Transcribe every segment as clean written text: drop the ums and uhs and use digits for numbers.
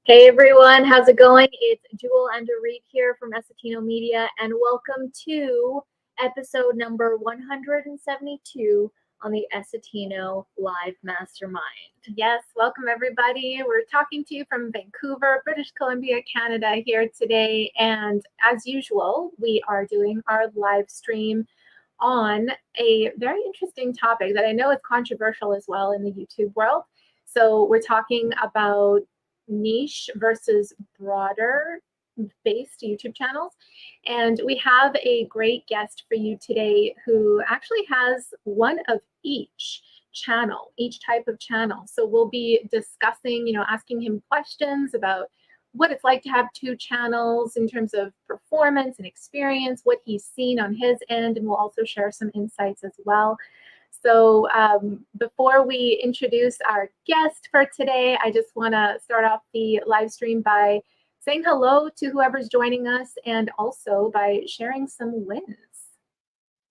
Hey everyone, how's it going? It's Jewel and Auret here from Essetino Media, and welcome to episode number 172 on the Essetino Live Mastermind. Yes, welcome everybody. We're talking to you from Vancouver, British Columbia, Canada here today, and as usual, we are doing our live stream on a very interesting topic that I know is controversial as well in the YouTube world. So we're talking about niche versus broader based YouTube channels, and we have a great guest for you today who actually has one of each type of channel. So we'll be discussing, asking him questions about what it's like to have two channels in terms of performance and experience, what he's seen on his end, and we'll also share some insights as well. So before we introduce our guest for today, I just want to start off the live stream by saying hello to whoever's joining us and also by sharing some wins.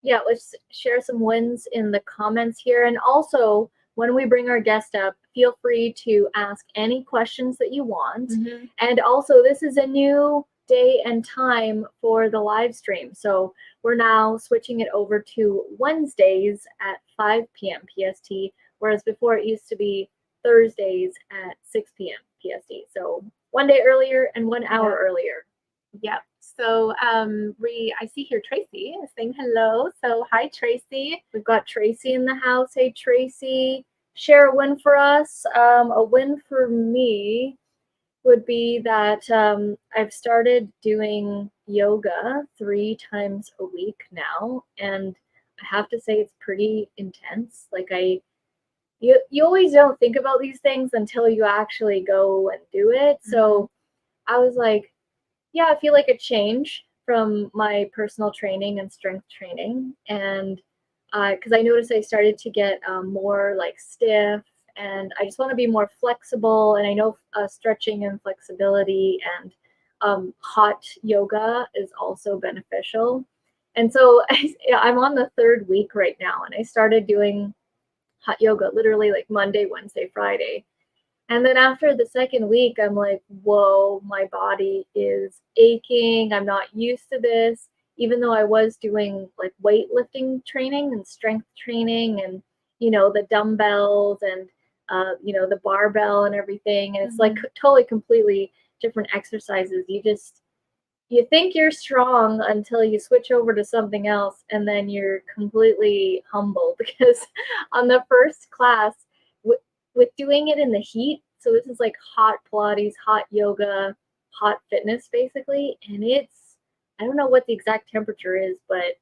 Yeah, let's share some wins in the comments here. And also, when we bring our guest up, feel free to ask any questions that you want. Mm-hmm. And also, this is a new day and time for the live stream. So we're now switching it over to Wednesdays at 5 p.m. PST, whereas before it used to be Thursdays at 6 p.m. PST. So one day earlier and 1 hour earlier. Yep. So I see here Tracy is saying hello. So hi, Tracy. We've got Tracy in the house. Hey, Tracy. Share a win for us. A win for me would be that I've started doing yoga 3 times a week now, and I have to say it's pretty intense. Like you always don't think about these things until you actually go and do it. Mm-hmm. So I was like, yeah, I feel like a change from my personal training and strength training, and because I noticed I started to get more like stiff. And I just want to be more flexible. And I know stretching and flexibility and hot yoga is also beneficial. And so I'm on the 3rd week right now. And I started doing hot yoga literally like Monday, Wednesday, Friday. And then after the 2nd week, I'm like, whoa, my body is aching. I'm not used to this, even though I was doing like weightlifting training and strength training and, the dumbbells and the barbell and everything. And it's like totally completely different exercises. You think you're strong until you switch over to something else, and then you're completely humbled because on the first class with doing it in the heat, so this is like hot Pilates, hot yoga, hot fitness basically. And I don't know what the exact temperature is, but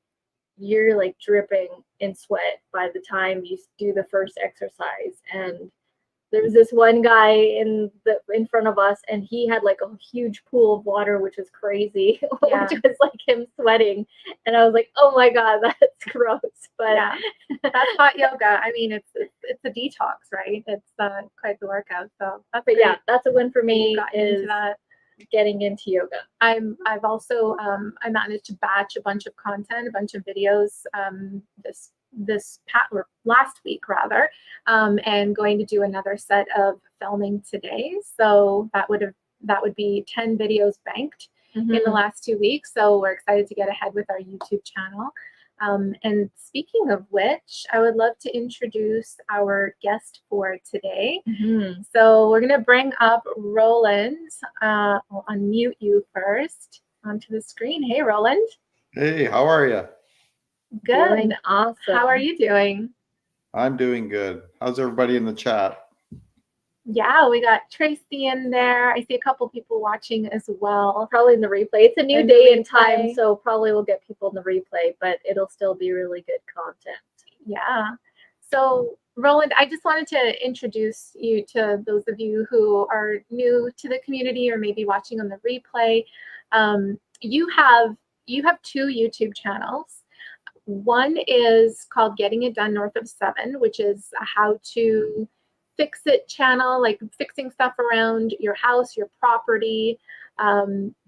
you're like dripping in sweat by the time you do the first exercise. And there was this one guy in front of us, and he had like a huge pool of water, which was crazy, which was like him sweating. And I was like, oh my God, that's gross. But yeah, that's hot yoga. I mean, it's a detox, right? It's quite the workout. So that's great. Yeah, that's a win for me. Is getting into yoga. I've also I managed to batch a bunch of content, a bunch of videos last week rather, and going to do another set of filming today. So that would be 10 videos banked in the last 2 weeks. So we're excited to get ahead with our YouTube channel. And speaking of which, I would love to introduce our guest for today. So we're going to bring up Roland. I'll unmute you first. onto the screen. Hey, Roland. Hey, how are you? Good. Doing awesome. How are you doing? I'm doing good. How's everybody in the chat? Yeah, we got Tracy in there. I see a couple people watching as well. Probably in the replay. It's a new In the day and time, replay. so probably we'll get people in the replay, but it'll still be really good content. Yeah. So, Roland, I just wanted to introduce you to those of you who are new to the community or maybe watching on the replay. You have two YouTube channels. One is called Getting It Done North of 7, which is a how to fix it channel, like fixing stuff around your house, your property.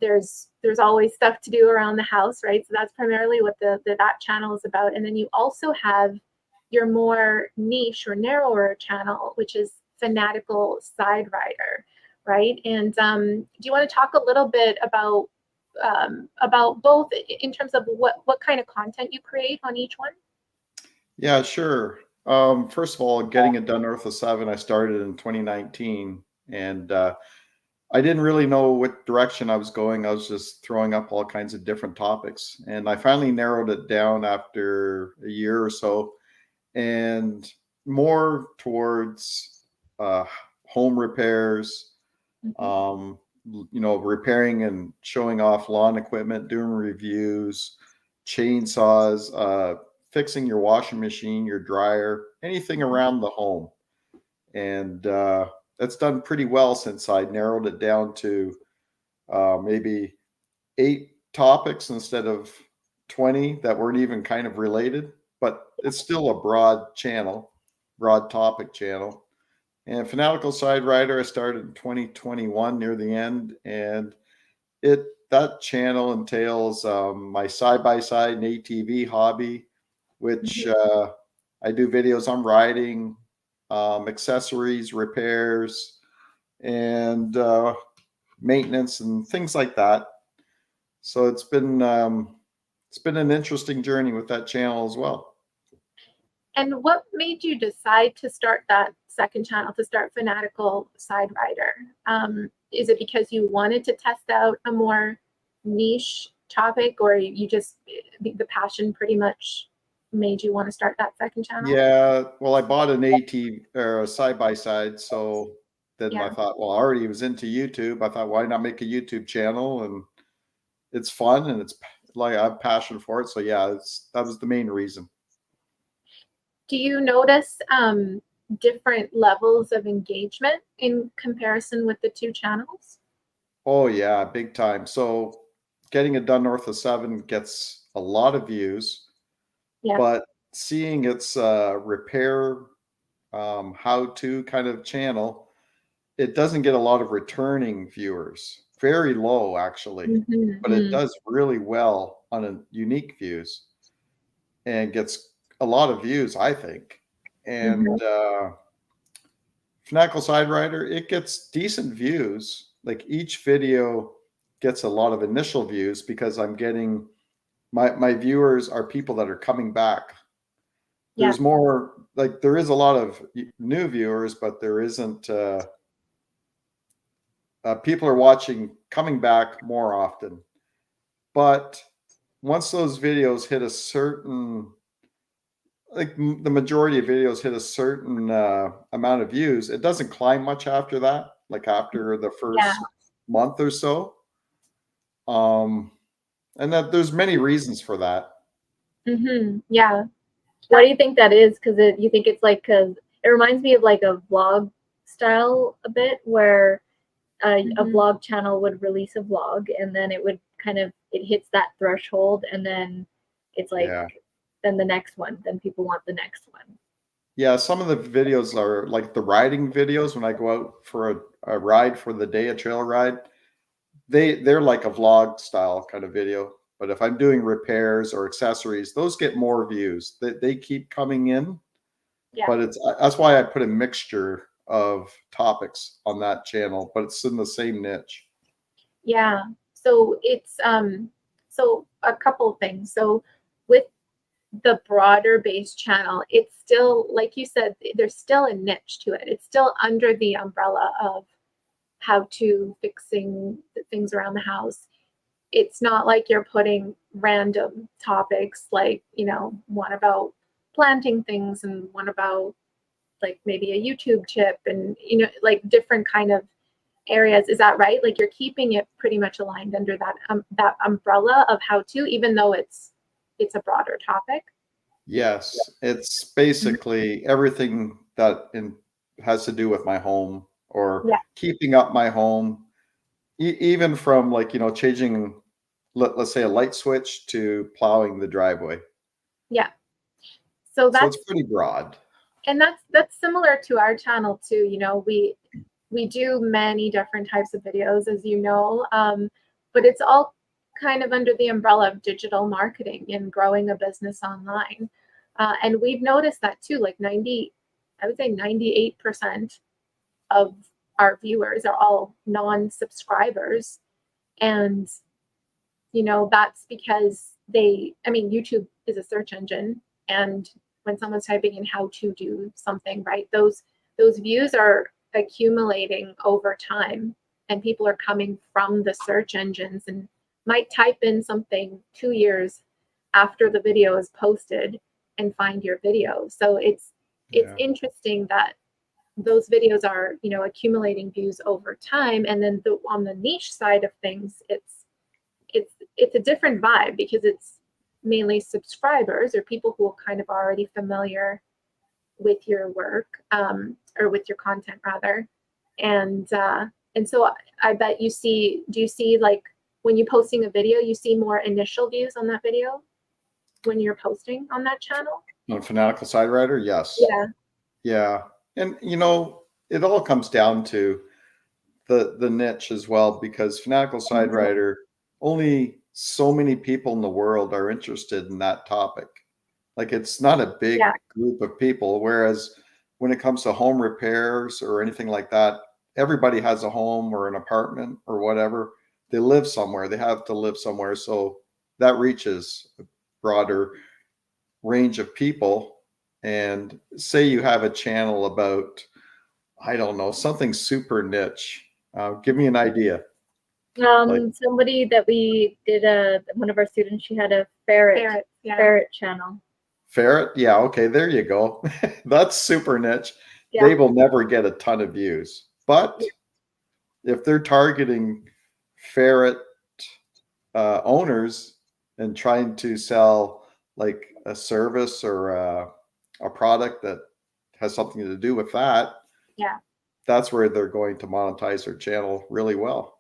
There's always stuff to do around the house, right? So that's primarily what that channel is about. And then you also have your more niche or narrower channel, which is Fanatical Side Rider, right? And do you want to talk a little bit about both in terms of what kind of content you create on each one? Yeah, sure. First of all, Getting It Done North of 7, I started in 2019, and I didn't really know what direction I was going. I was just throwing up all kinds of different topics, and I finally narrowed it down after a year or so, and more towards home repairs, repairing and showing off lawn equipment, doing reviews, chainsaws, fixing your washing machine, your dryer, anything around the home. And that's done pretty well since I narrowed it down to maybe 8 topics instead of 20 that weren't even kind of related, but it's still a broad topic channel. And Fanatical Side Rider, I started in 2021 near the end, and that channel entails my side-by-side and ATV hobby, which I do videos on riding, accessories, repairs, and maintenance and things like that. So it's been an interesting journey with that channel as well. And what made you decide to start that second channel, to start Fanatical Side Rider? Is it because you wanted to test out a more niche topic, or you just, the passion pretty much made you want to start that second channel? Yeah, well, I bought an AT or a side-by-side, so then I thought, well, I already was into YouTube. I thought, why not make a YouTube channel? And it's fun, and it's like I have passion for it. So yeah, that was the main reason. Do you notice different levels of engagement in comparison with the two channels? Oh yeah, big time. So Getting It Done North of 7 gets a lot of views, but seeing its repair how-to kind of channel, it doesn't get a lot of returning viewers. Very low, actually, but it does really well on a unique views and gets a lot of views, I think. And Fanatical Side Rider, it gets decent views. Like each video gets a lot of initial views because I'm getting my viewers are people that are coming back. There's more, like there is a lot of new viewers, but there isn't people are watching, coming back more often. But once those videos hit a certain, like the majority of videos hit a certain amount of views, it doesn't climb much after that, like after the first month or so. And that there's many reasons for that. Yeah. Why do you think that is? Because you think it's like, because it reminds me of like a vlog style a bit, where a vlog channel would release a vlog and then it would kind of, it hits that threshold and then it's like, then the next one, then people want the next one. Yeah, some of the videos are like the riding videos. When I go out for a ride for the day, a trail ride, they're like a vlog style kind of video. But if I'm doing repairs or accessories, those get more views. They keep coming in. But that's why I put a mixture of topics on that channel, but it's in the same niche. Yeah. So it's so a couple of things. So with the broader base channel, it's still, like you said, there's still a niche to it. It's still under the umbrella of how to fixing things around the house. it's not like you're putting random topics like, one about planting things and one about like maybe a YouTube tip and, like different kind of areas. Is that right? Like you're keeping it pretty much aligned under that umbrella of how to, even though it's a broader topic. Yes, it's basically everything that has to do with my home or Yeah. keeping up my home, even from like, changing, let's say a light switch to plowing the driveway. Yeah. So So it's pretty broad. and that's similar to our channel too. We do many different types of videos, as you know, but it's all kind of under the umbrella of digital marketing and growing a business online. And we've noticed that too, like I would say 98% of our viewers are all non-subscribers. And, that's because YouTube is a search engine. And when someone's typing in how to do something, right, those views are accumulating over time, and people are coming from the search engines and might type in something 2 years after the video is posted and find your video. So it's interesting that those videos are, accumulating views over time. And then on the niche side of things, it's a different vibe because it's mainly subscribers or people who are kind of already familiar with your work, or with your content rather. And so I bet do you see like when you're posting a video, you see more initial views on that video when you're posting on that channel? On Fanatical Side Rider, yes. Yeah. Yeah. And it all comes down to the niche as well, because Fanatical Side Rider, only so many people in the world are interested in that topic. Like it's not a big group of people. Whereas when it comes to home repairs or anything like that, everybody has a home or an apartment or whatever. They live somewhere. They have to live somewhere. So that reaches a broader range of people. And say you have a channel about, I don't know, something super niche. Give me an idea. Somebody that we did one of our students, she had a ferret channel. Ferret? Yeah, okay, there you go. That's super niche. Yeah. They will never get a ton of views. But if they're targeting ferret owners and trying to sell like a service or a product that has something to do with that, that's where they're going to monetize their channel really well.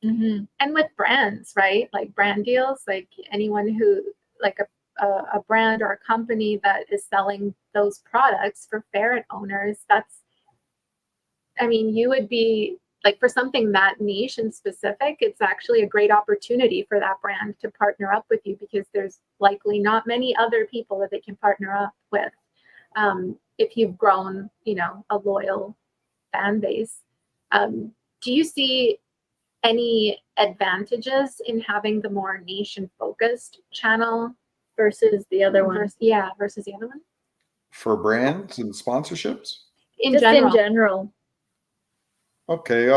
Mm-hmm. And with brands, right? Like brand deals, like anyone who like a brand or a company that is selling those products for ferret owners, you would be like, for something that niche and specific, it's actually a great opportunity for that brand to partner up with you, because there's likely not many other people that they can partner up with. If you've grown, a loyal fan base. Do you see any advantages in having the more niche and focused channel versus the other one? Versus the other one? For brands and sponsorships? In general. Okay.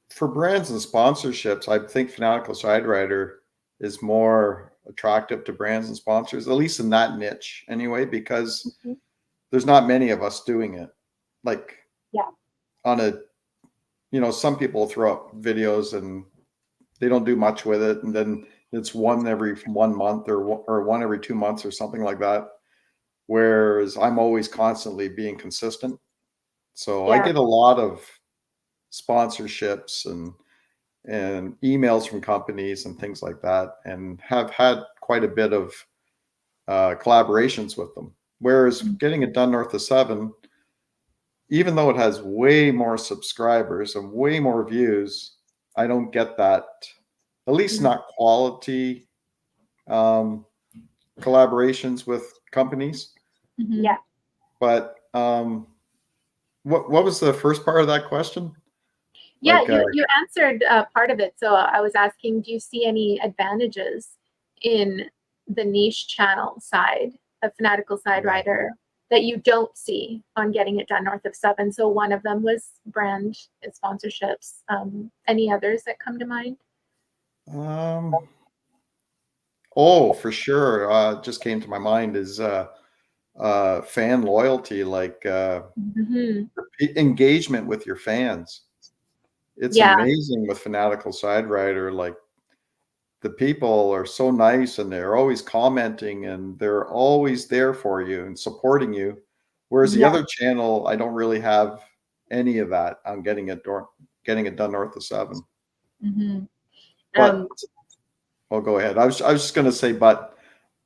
For brands and sponsorships, I think Fanatical Side Rider is more attractive to brands and sponsors, at least in that niche anyway, because there's not many of us doing it. Like on a, some people throw up videos and they don't do much with it, and then it's one every 1 month or one every 2 months or something like that. Whereas I'm always constantly being consistent. So I get a lot of sponsorships and emails from companies and things like that, and have had quite a bit of collaborations with them. Whereas getting it done north of 7, even though it has way more subscribers and way more views, I don't get that, at least not quality collaborations with companies. Yeah. But what was the first part of that question? Yeah, like, you answered part of it. So I was asking, do you see any advantages in the niche channel side of Fanatical Side Rider that you don't see on getting it done north of 7? So one of them was brand sponsorships. Any others that come to mind? Um, oh, for sure. Just came to my mind is fan loyalty, like Mm-hmm. engagement with your fans. It's Yeah. amazing with Fanatical Side Rider. Like the people are so nice and they're always commenting and they're always there for you and supporting you. Whereas the Yeah. other channel, I don't really have any of that. I'm getting it done north of 7. Mm-hmm. But I'll go ahead. I was just gonna say, but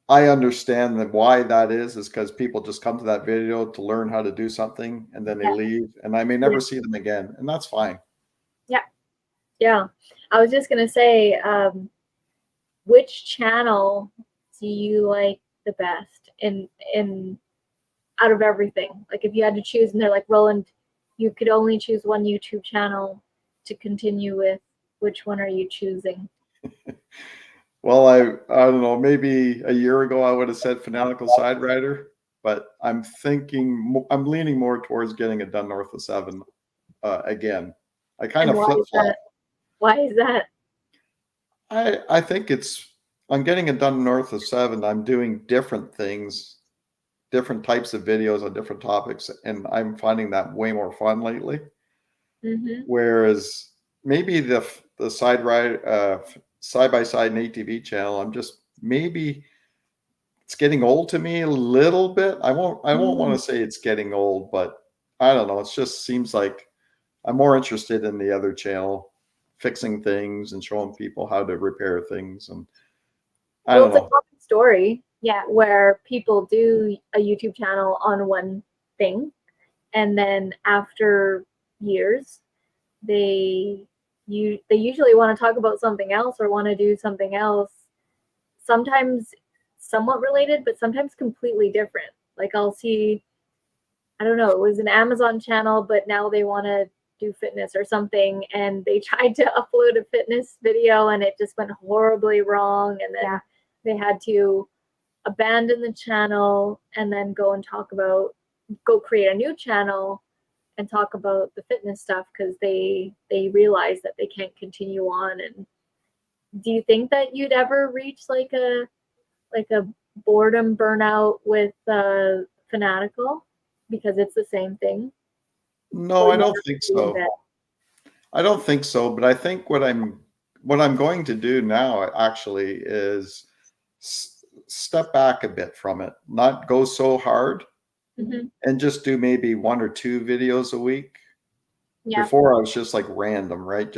I understand that why that is because people just come to that video to learn how to do something and then they Yeah. leave and I may never see them again, and that's fine. Yeah. I was just gonna say, which channel do you like the best in out of everything? Like if you had to choose and they're like, Roland, you could only choose one YouTube channel to continue with, which one are you choosing? Well, I don't know, maybe a year ago I would have said Fanatical Side Rider, but I'm leaning more towards getting it done north of 7 again. I kind And of why flip is flop. that? Why is that? I think I'm getting it done north of 7. I'm doing different things, different types of videos on different topics, and I'm finding that way more fun lately. Mm-hmm. Whereas maybe the side by side and ATV channel, I'm just maybe it's getting old to me a little bit. I won't want to say it's getting old, but I don't know. It just seems like I'm more interested in the other channel, fixing things and showing people how to repair things, and I Well, don't it's a know. common story Yeah. where people do a YouTube channel on one thing, and then after years, they usually want to talk about something else or want to do something else. Sometimes somewhat related, but sometimes completely different. Like I'll see, I don't know, it was an Amazon channel, but now they want to do fitness or something, and they tried to upload a fitness video and it just went horribly wrong, and then Yeah. they had to abandon the channel and then go create a new channel and talk about the fitness stuff because they realize that they can't continue on. And do you think that you'd ever reach like a boredom burnout with Fanatical because it's the same thing? No, Or I you don't ever think believe so. it? I don't think so, but I think what I'm going to do now actually is step back a bit from it, not go so hard, Mm-hmm. and just do maybe 1 or 2 videos a week. Yeah. Before I was just like random, right?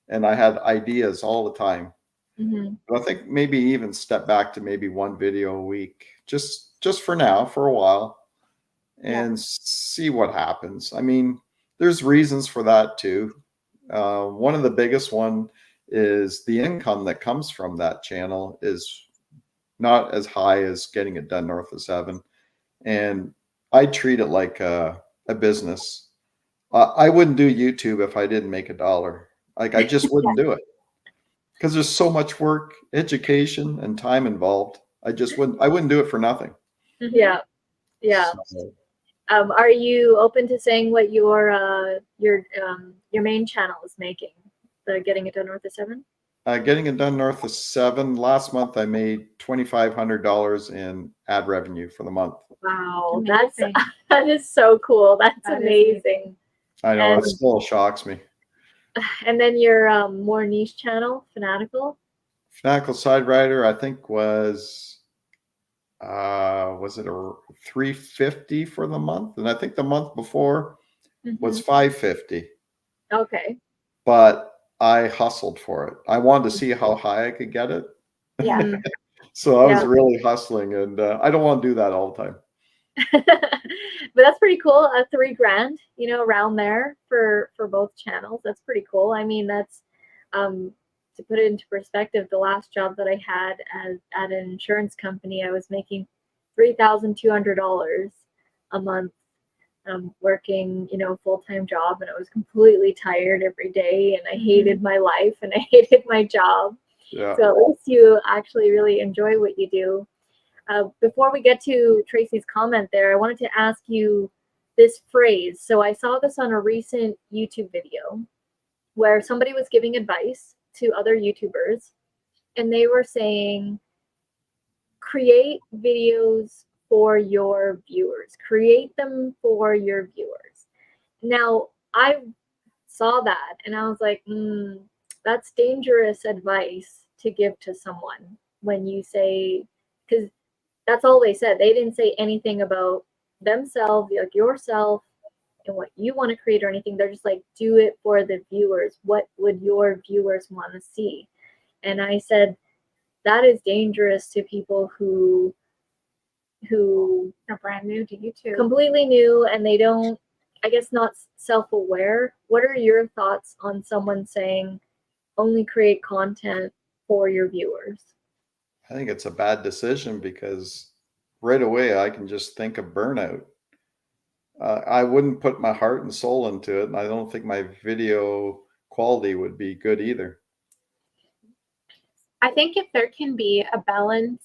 And I had ideas all the time. Mm-hmm. But I think maybe even step back to maybe 1 video a week, just for now, for a while, Yeah. and see what happens. I mean, there's reasons for that too. One of the biggest one is the income that comes from that channel is not as high as getting it done north of 7, and I treat it like a business. I wouldn't do YouTube if I didn't make $1. Like I just wouldn't do it because there's so much work, education, and time involved. I wouldn't do it for nothing. Yeah, yeah. So, Are you open to saying what your main channel is making? The Getting It Done North of 7? getting it done north of 7. Last month, I made $2,500 in ad revenue for the month. Wow, Amazing. that is so cool. That's That is amazing. I know And it still shocks me. and then your more niche channel, Fanatical. Fanatical Side Rider, I think was it a 350 for the month, and I think the month before was Mm-hmm. 550. Okay. But I hustled for it. I wanted to see how high I could get it. Yeah. Mhm. So I was Yeah. really hustling, and I don't want to do that all the time. But that's pretty cool. $3,000, around there for both channels. That's pretty cool. I mean, that's to put it into perspective. The last job that I had at an insurance company, I was making $3,200 a month, working, full-time job, and I was completely tired every day, and I hated my life and I hated my job. Yeah. So at least you actually really enjoy what you do. Before we get to Tracy's comment there, I wanted to ask you this phrase. So I saw this on a recent YouTube video where somebody was giving advice, to other YouTubers, and they were saying, create videos for your viewers. Create them for your viewers. Now, I saw that and I was like, that's dangerous advice to give to someone when you say, because that's all they said. They didn't say anything about themselves, like yourself, and what you want to create or anything. They're just like, do it for the viewers. What would your viewers want to see? And I said, that is dangerous to people who are brand new to YouTube. Completely new, and they don't, I guess, not self-aware. What are your thoughts on someone saying only create content for your viewers? I think it's a bad decision because right away I can just think of burnout. I wouldn't put my heart and soul into it, and I don't think my video quality would be good either. I think if there can be a balance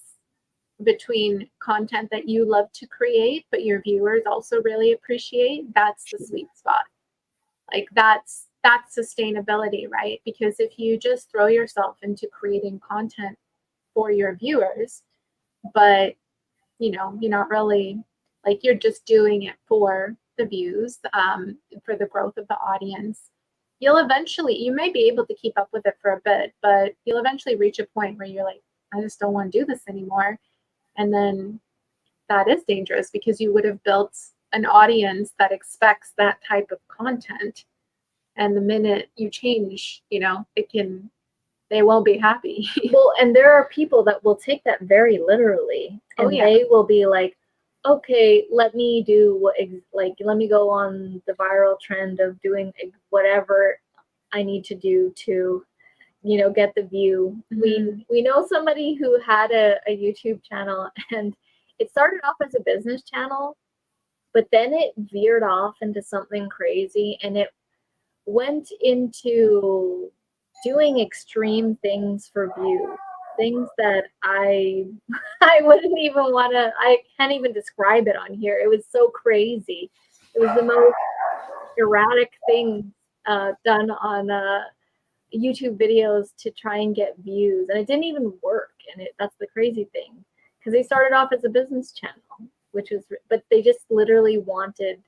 between content that you love to create, but your viewers also really appreciate, that's the sweet spot. Like that's sustainability, right? Because if you just throw yourself into creating content for your viewers, but you're not really, like, you're just doing it for the views, for the growth of the audience, you may be able to keep up with it for a bit, but you'll eventually reach a point where you're like, I just don't want to do this anymore. And then that is dangerous because you would have built an audience that expects that type of content. And the minute you change, they won't be happy. Well, and there are people that will take that very literally, and they will be like, okay, let me let me go on the viral trend of doing whatever I need to do to, get the view. Mm-hmm. We know somebody who had a YouTube channel, and it started off as a business channel, but then it veered off into something crazy, and it went into doing extreme things for views, things that I wouldn't even want to, I can't even describe it on here. It was so crazy. It was the most erratic thing done on YouTube videos to try and get views, and it didn't even work. And that's the crazy thing, because they started off as a business channel, but they just literally wanted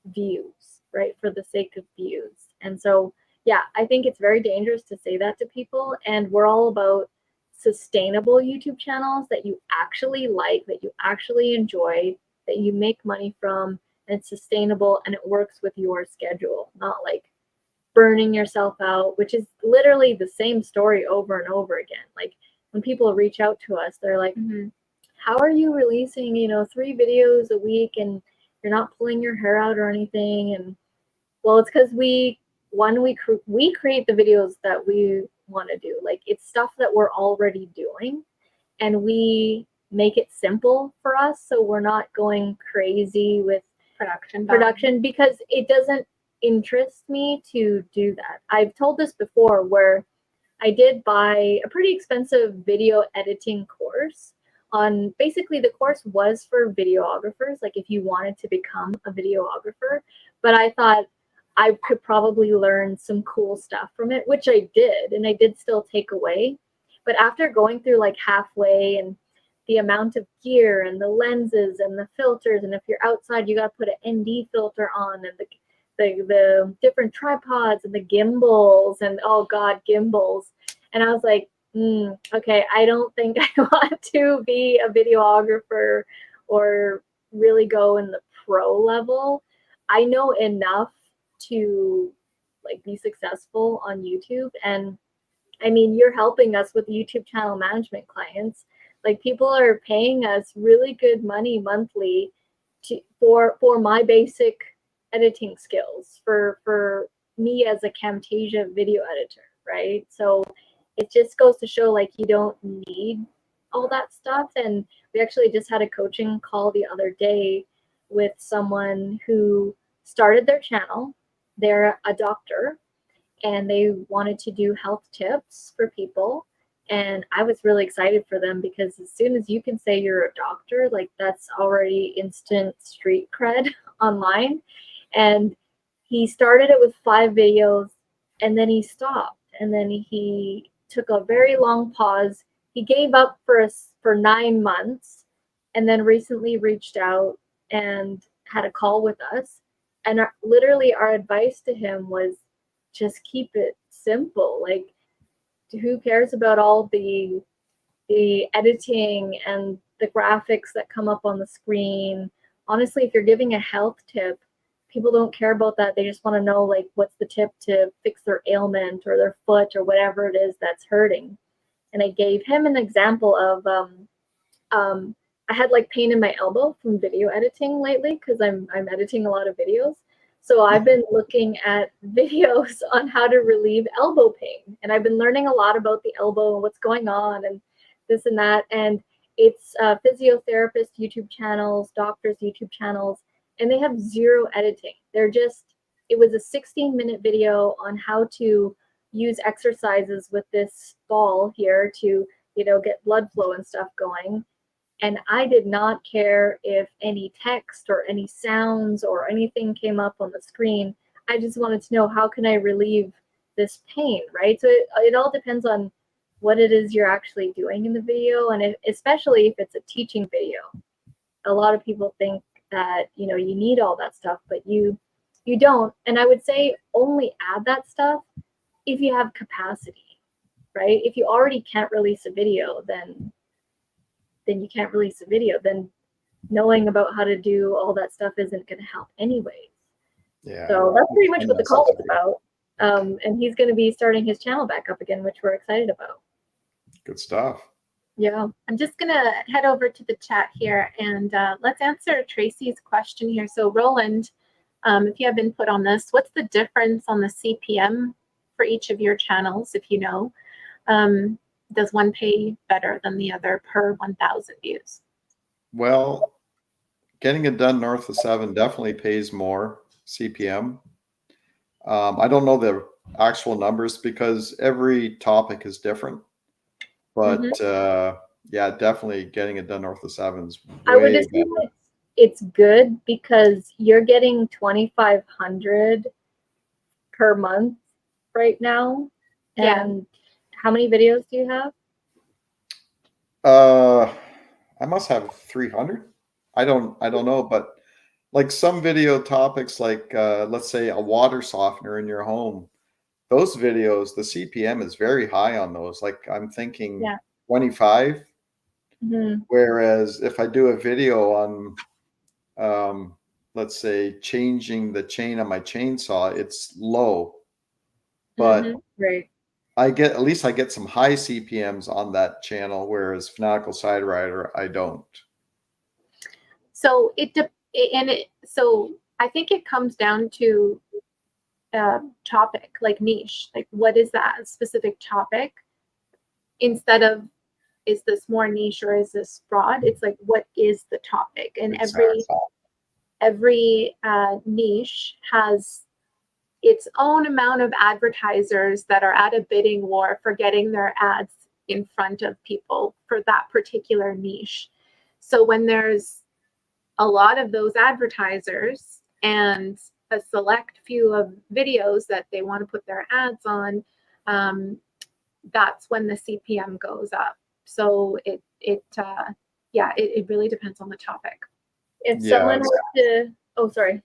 views, right, for the sake of views. And so, yeah, I think it's very dangerous to say that to people, and we're all about sustainable YouTube channels that you actually like, that you actually enjoy, that you make money from, and it's sustainable and it works with your schedule, not like burning yourself out, which is literally the same story over and over again. Like when people reach out to us, they're like, how are you releasing, 3 videos a week and you're not pulling your hair out or anything? And well, it's because we create the videos that we want to do. Like it's stuff that we're already doing, and we make it simple for us, so we're not going crazy with production because it doesn't interest me to do that. I've told this before, where I did buy a pretty expensive video editing course. Basically the course was for videographers, like if you wanted to become a videographer, but I thought I could probably learn some cool stuff from it, which I did, and I did still take away. But after going through like halfway, and the amount of gear and the lenses and the filters, and if you're outside, you got to put an ND filter on, and the different tripods and the gimbals, and oh god, gimbals. And I was like, okay, I don't think I want to be a videographer or really go in the pro level. I know enough to like be successful on YouTube. And I mean, you're helping us with YouTube channel management clients. Like people are paying us really good money monthly for my basic editing skills, for me as a Camtasia video editor, right? So it just goes to show like you don't need all that stuff. And we actually just had a coaching call the other day with someone who started their channel. They're a doctor and they wanted to do health tips for people. And I was really excited for them because as soon as you can say you're a doctor, like that's already instant street cred online. And he started it with 5 videos and then he stopped. and then he took a very long pause. He gave up for 9 months, and then recently reached out and had a call with us. And literally our advice to him was just keep it simple. Like, who cares about all the editing and the graphics that come up on the screen? Honestly, if you're giving a health tip, people don't care about that. They just want to know, like, what's the tip to fix their ailment or their foot or whatever it is that's hurting. And I gave him an example of I had like pain in my elbow from video editing lately because I'm editing a lot of videos. So I've been looking at videos on how to relieve elbow pain, and I've been learning a lot about the elbow and what's going on and this and that. And it's physiotherapist YouTube channels, doctors YouTube channels, and they have zero editing. It was a 16-minute video on how to use exercises with this ball here to, get blood flow and stuff going. And I did not care if any text or any sounds or anything came up on the screen. I just wanted to know, how can I relieve this pain, right? So it all depends on what it is you're actually doing in the video, and especially if it's a teaching video. A lot of people think that, you need all that stuff, but you don't. And I would say only add that stuff if you have capacity, right? If you already can't release a video, then you can't release a video. Then knowing about how to do all that stuff isn't going to help anyways. Yeah. So that's pretty much what the call was about. And he's going to be starting his channel back up again, which we're excited about. Good stuff. Yeah. I'm just going to head over to the chat here and let's answer Tracy's question here. So Roland, if you have input on this, what's the difference on the CPM for each of your channels, if you know? Does one pay better than the other per 1,000 views? Well, getting it done north of 7 definitely pays more CPM. I don't know the actual numbers because every topic is different. But yeah, definitely getting it done north of 7's way I would assume it's good because you're getting 2,500 per month right now. And how many videos do you have? I must have 300. I don't know, but like some video topics, like let's say a water softener in your home, those videos, the CPM is very high on those. Like I'm thinking 25. Whereas if I do a video on let's say changing the chain on my chainsaw, it's low. But right. I get some high CPMs on that channel, whereas Fanatical Side Rider, I don't. So so I think it comes down to topic, like niche, like what is that specific topic, instead of is this more niche or is this broad? It's like, what is the topic? And every niche has its own amount of advertisers that are at a bidding war for getting their ads in front of people for that particular niche. So when there's a lot of those advertisers and a select few of videos that they want to put their ads on, that's when the CPM goes up. So it really depends on the topic. If someone were to, oh, sorry.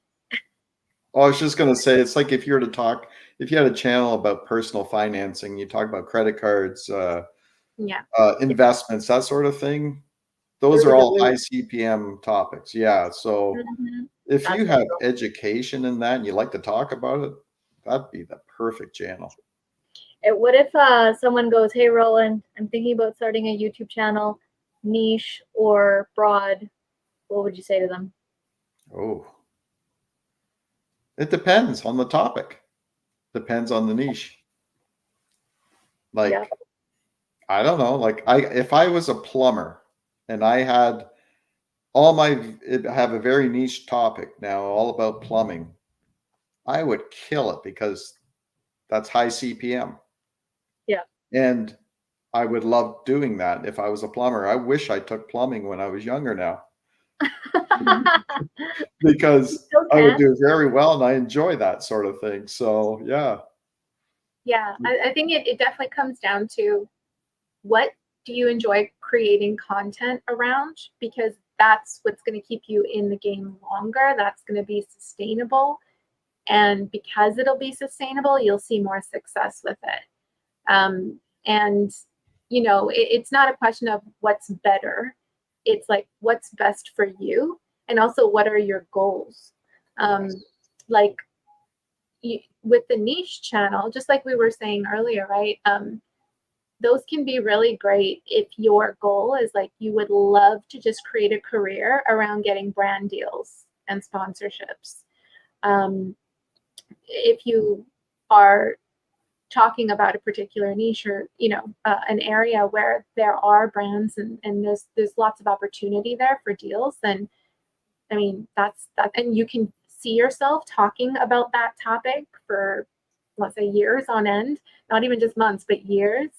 Oh, I was just going to say, it's like if you had a channel about personal financing, you talk about credit cards, investments, that sort of thing. Those are all high CPM topics. Yeah. So if you have education in that and you like to talk about it, that'd be the perfect channel. What if someone goes, hey, Roland, I'm thinking about starting a YouTube channel, niche or broad? What would you say to them? Oh, it depends on the topic. Depends on the niche. Like, I don't know. Like if I was a plumber and I had have a very niche topic now, all about plumbing, I would kill it because that's high CPM. Yeah. And I would love doing that if I was a plumber. I wish I took plumbing when I was younger now. Because I would do very well and I enjoy that sort of thing. So yeah. Yeah, I think it definitely comes down to what do you enjoy creating content around? Because that's what's going to keep you in the game longer. That's going to be sustainable. And because it'll be sustainable, you'll see more success with it. And, you know, it's not a question of what's better. It's like what's best for you. And also, what are your goals? Like with the niche channel, just like we were saying earlier, right? Those can be really great if your goal is like you would love to just create a career around getting brand deals and sponsorships. If you are talking about a particular niche or an area where there are brands and there's lots of opportunity there for deals, then I mean that's that, and you can see yourself talking about that topic for, let's say, years on end, not even just months but years,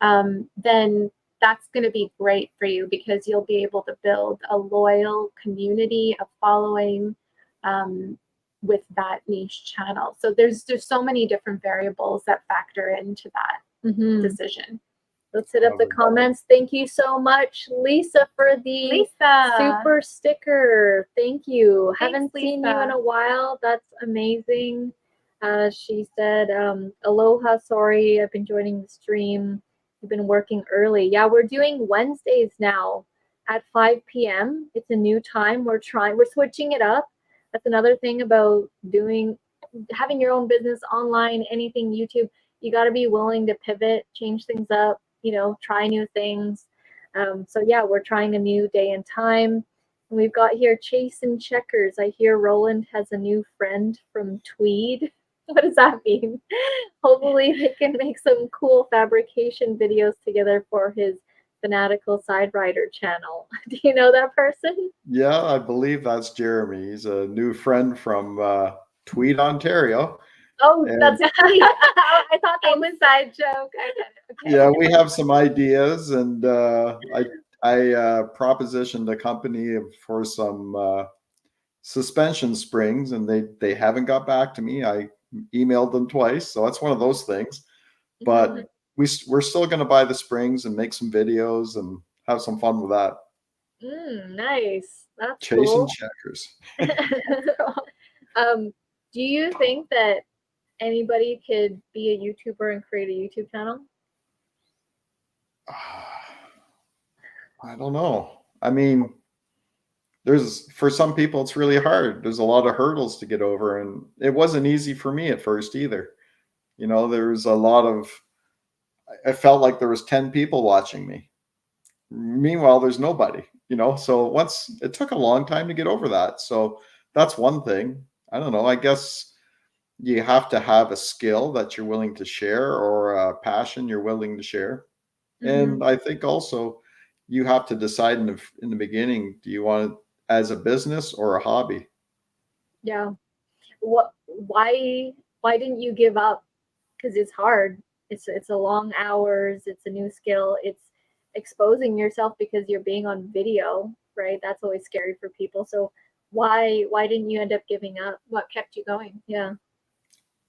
then that's going to be great for you because you'll be able to build a loyal community, a following, with that niche channel. So there's so many different variables that factor into that decision. Let's hit up the comments. Thank you so much, Lisa, for the super sticker. Thank you. Thanks, Haven't seen Lisa. you in a while. That's amazing. She said, aloha, sorry, I've been joining the stream. You've been working early. Yeah, we're doing Wednesdays now at 5 p.m. It's a new time. We're switching it up. That's another thing about having your own business online, anything YouTube. You got to be willing to pivot, change things up, try new things. So yeah, we're trying a new day and time. And we've got here Chase and Checkers. I hear Roland has a new friend from Tweed. What does that mean? Hopefully they can make some cool fabrication videos together for his Fanatical Side Rider channel. Do you know that person? Yeah, I believe that's Jeremy. He's a new friend from Tweed, Ontario. Oh, that's Tweed. I thought that was inside joke. I get it. Okay. Yeah, we have some ideas, and I propositioned a company for some suspension springs, and they haven't got back to me. I emailed them twice, so that's one of those things. But we're still going to buy the springs and make some videos and have some fun with that. Nice. That's Chase cool. and Checkers. Do you think that anybody could be a YouTuber and create a YouTube channel? I don't know. I mean, for some people, it's really hard. There's a lot of hurdles to get over, and it wasn't easy for me at first either. There's a lot of, I felt like there was 10 people watching me. Meanwhile, there's nobody, so it took a long time to get over that. So that's one thing. I don't know. I guess you have to have a skill that you're willing to share, or a passion you're willing to share. And I think also you have to decide in the beginning, do you want it as a business or a hobby? Yeah. Why didn't you give up? Because it's hard. It's a long hours. It's a new skill. It's exposing yourself because you're being on video, right? That's always scary for people. So why didn't you end up giving up? What kept you going? Yeah.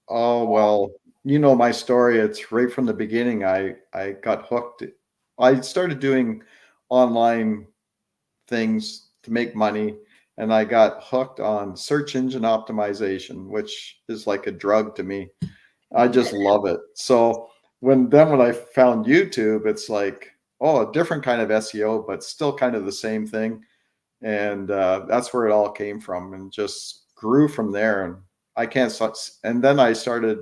Oh, well, my story. It's right from the beginning. I got hooked. I started doing online things to make money, and I got hooked on search engine optimization, which is like a drug to me. I just love it. So when I found YouTube, it's like, oh, a different kind of SEO, but still kind of the same thing. And that's where it all came from, and just grew from there. And and then I started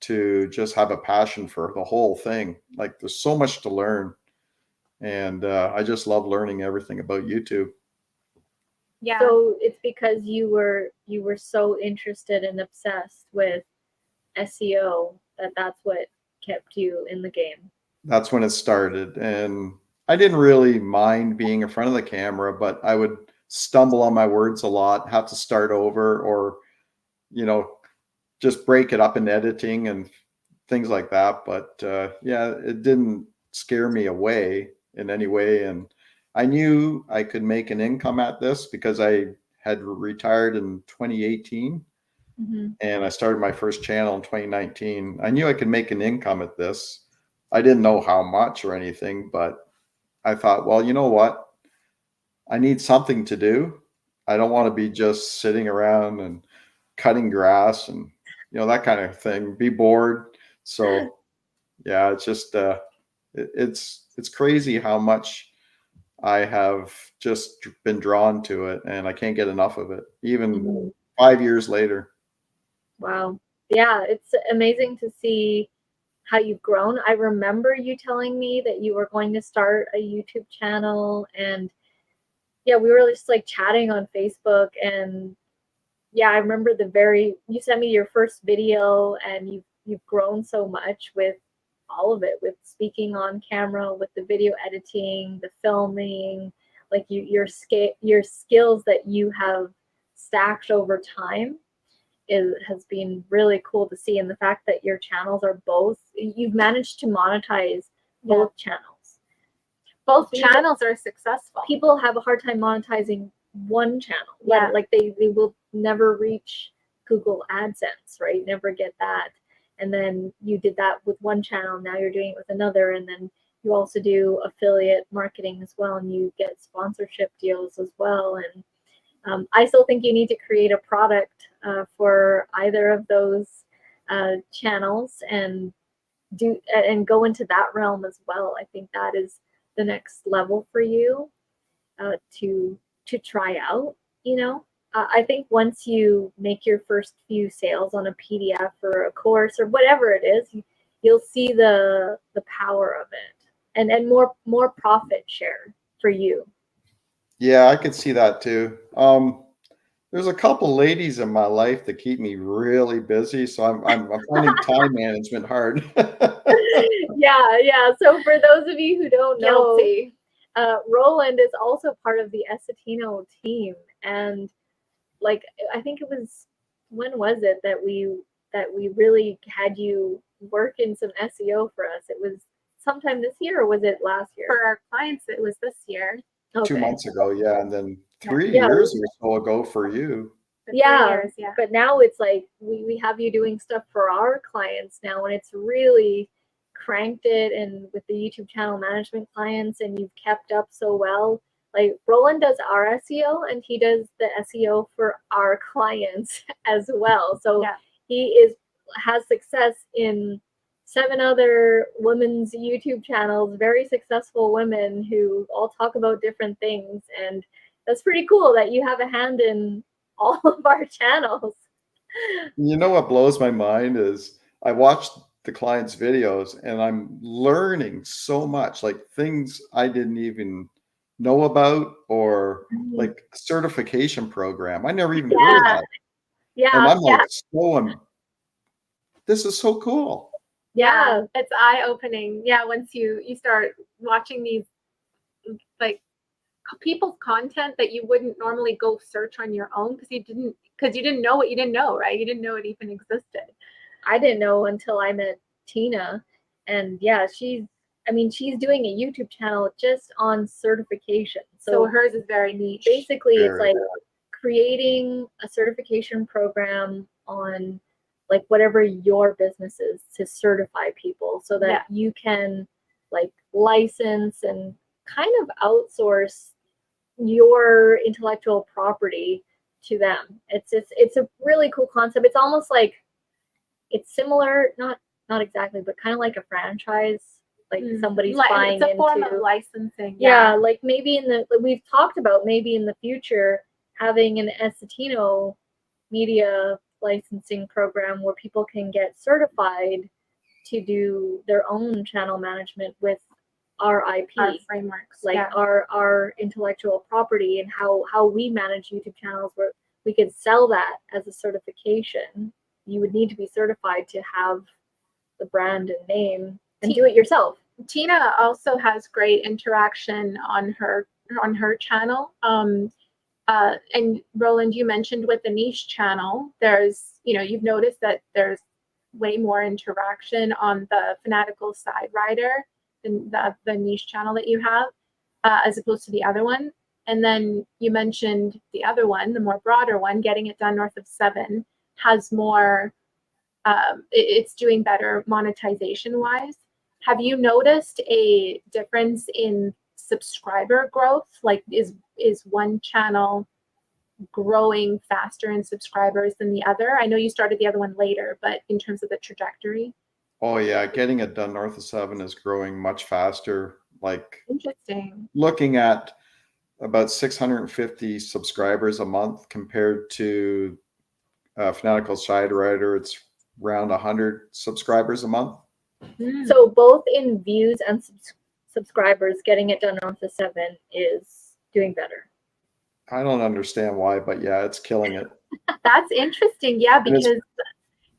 to just have a passion for the whole thing. Like, there's so much to learn, and I just love learning everything about YouTube. Yeah. So it's because you were so interested and obsessed with SEO that's what kept you in the game. That's when it started, and I didn't really mind being in front of the camera, but I would stumble on my words a lot, have to start over, or just break it up in editing and things like that. But yeah, it didn't scare me away in any way. And I knew I could make an income at this because I had retired in 2018. And I started my first channel in 2019. I knew I could make an income at this. I didn't know how much or anything, but I thought, well, you know what? I need something to do. I don't want to be just sitting around and cutting grass and, that kind of thing, be bored. So yeah, it's just, it's crazy how much I have just been drawn to it, and I can't get enough of it, even 5 years later. Wow. Yeah, it's amazing to see how you've grown. I remember you telling me that you were going to start a YouTube channel, and yeah, we were just like chatting on Facebook, and yeah, I remember you sent me your first video, and you've grown so much with all of it, with speaking on camera, with the video editing, the filming, like your skills that you have stacked over time has been really cool to see. And the fact that your channels are you've managed to monetize both channels. Both channels are successful. People have a hard time monetizing one channel. Yeah. Like they will never reach Google AdSense, right? Never get that. And then you did that with one channel, now you're doing it with another, and then you also do affiliate marketing as well, and you get sponsorship deals as well. And I still think you need to create a product for either of those channels and go into that realm as well. I think that is the next level for you to try out. I think once you make your first few sales on a PDF or a course or whatever it is, you'll see the power of it, and more profit share for you. Yeah, I could see that too. There's a couple ladies in my life that keep me really busy, so I'm finding time management hard. Yeah. So for those of you who don't know, Guilty. Roland is also part of the Essetino team, and like I think when was it that we really had you work in some SEO for us? It was sometime this year, or was it last year? For our clients, it was this year. 2 months ago, yeah, and then 3 Yeah. years or so ago for you. For 3 Yeah, years, yeah. but now it's like we have you doing stuff for our clients now, and it's really cranked it, and with the YouTube channel management clients, and you've kept up so well. Like Roland does our SEO, and he does the SEO for our clients as well. So Yeah. he has success in 7 other women's YouTube channels, very successful women who all talk about different things, and that's pretty cool that you have a hand in all of our channels. You know what blows my mind is I watched the clients' videos and I'm learning so much, like things I didn't even know about, or like a certification program. I never even heard of that. Yeah. And I'm like, this is so cool. Yeah. It's eye-opening. Yeah, once you start watching these like people's content that you wouldn't normally go search on your own because you didn't know what you didn't know, right? You didn't know it even existed. I didn't know until I met Tina, and yeah, she's doing a YouTube channel just on certification. So hers is very niche. Basically, it's like creating a certification program on like whatever your business is to certify people so that you can like license and kind of outsource your intellectual property to them. It's a really cool concept. It's almost like it's similar, not exactly, but kind of like a franchise. Like somebody's buying into. It's a form of licensing. Yeah, like maybe we've talked about maybe in the future having an Essetino Media licensing program where people can get certified to do their own channel management with our IP, our frameworks, like our intellectual property, and how we manage YouTube channels, where we could sell that as a certification. You would need to be certified to have the brand and name and do it yourself. Tina also has great interaction on her channel. And Roland, you mentioned with the niche channel, there's, you've noticed that there's way more interaction on the fanatical side rider than the niche channel that you have, as opposed to the other one. And then you mentioned the other one, the more broader one, getting it done north of 7. has more, it's doing better monetization wise. Have you noticed a difference in subscriber growth? Like is one channel growing faster in subscribers than the other? I know you started the other one later, but in terms of the trajectory. Oh yeah, getting it done north of 7 is growing much faster. Like Interesting. looking at about 650 subscribers a month compared to Fanatical Side Rider, it's around 100 subscribers a month. So both in views and subscribers, getting it done north of 7 is doing better. I don't understand why, but yeah, it's killing it. That's interesting. Yeah, because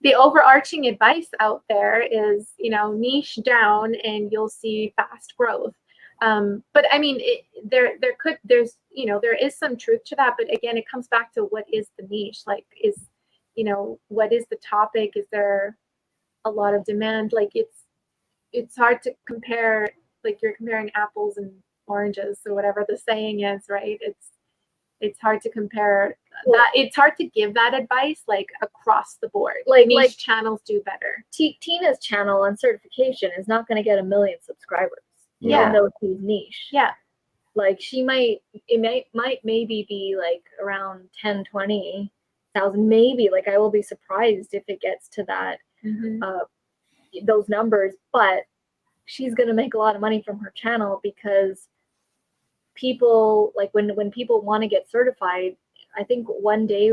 the overarching advice out there is, niche down and you'll see fast growth. But I mean, there is some truth to that. But again, it comes back to what is the niche? Like, what is the topic? Is there a lot of demand? Like, it's hard to compare. Like, you're comparing apples and oranges or whatever the saying is, right? It's hard to compare that. It's hard to give that advice like across the board. Like niche channels do better. Tina's channel on certification is not going to get 1 million subscribers. Yeah. Even though she's niche. Yeah. Like might maybe be like around 10,000-20,000 maybe. Like I will be surprised if it gets to that those numbers, but she's going to make a lot of money from her channel because people, like when people want to get certified, I think one day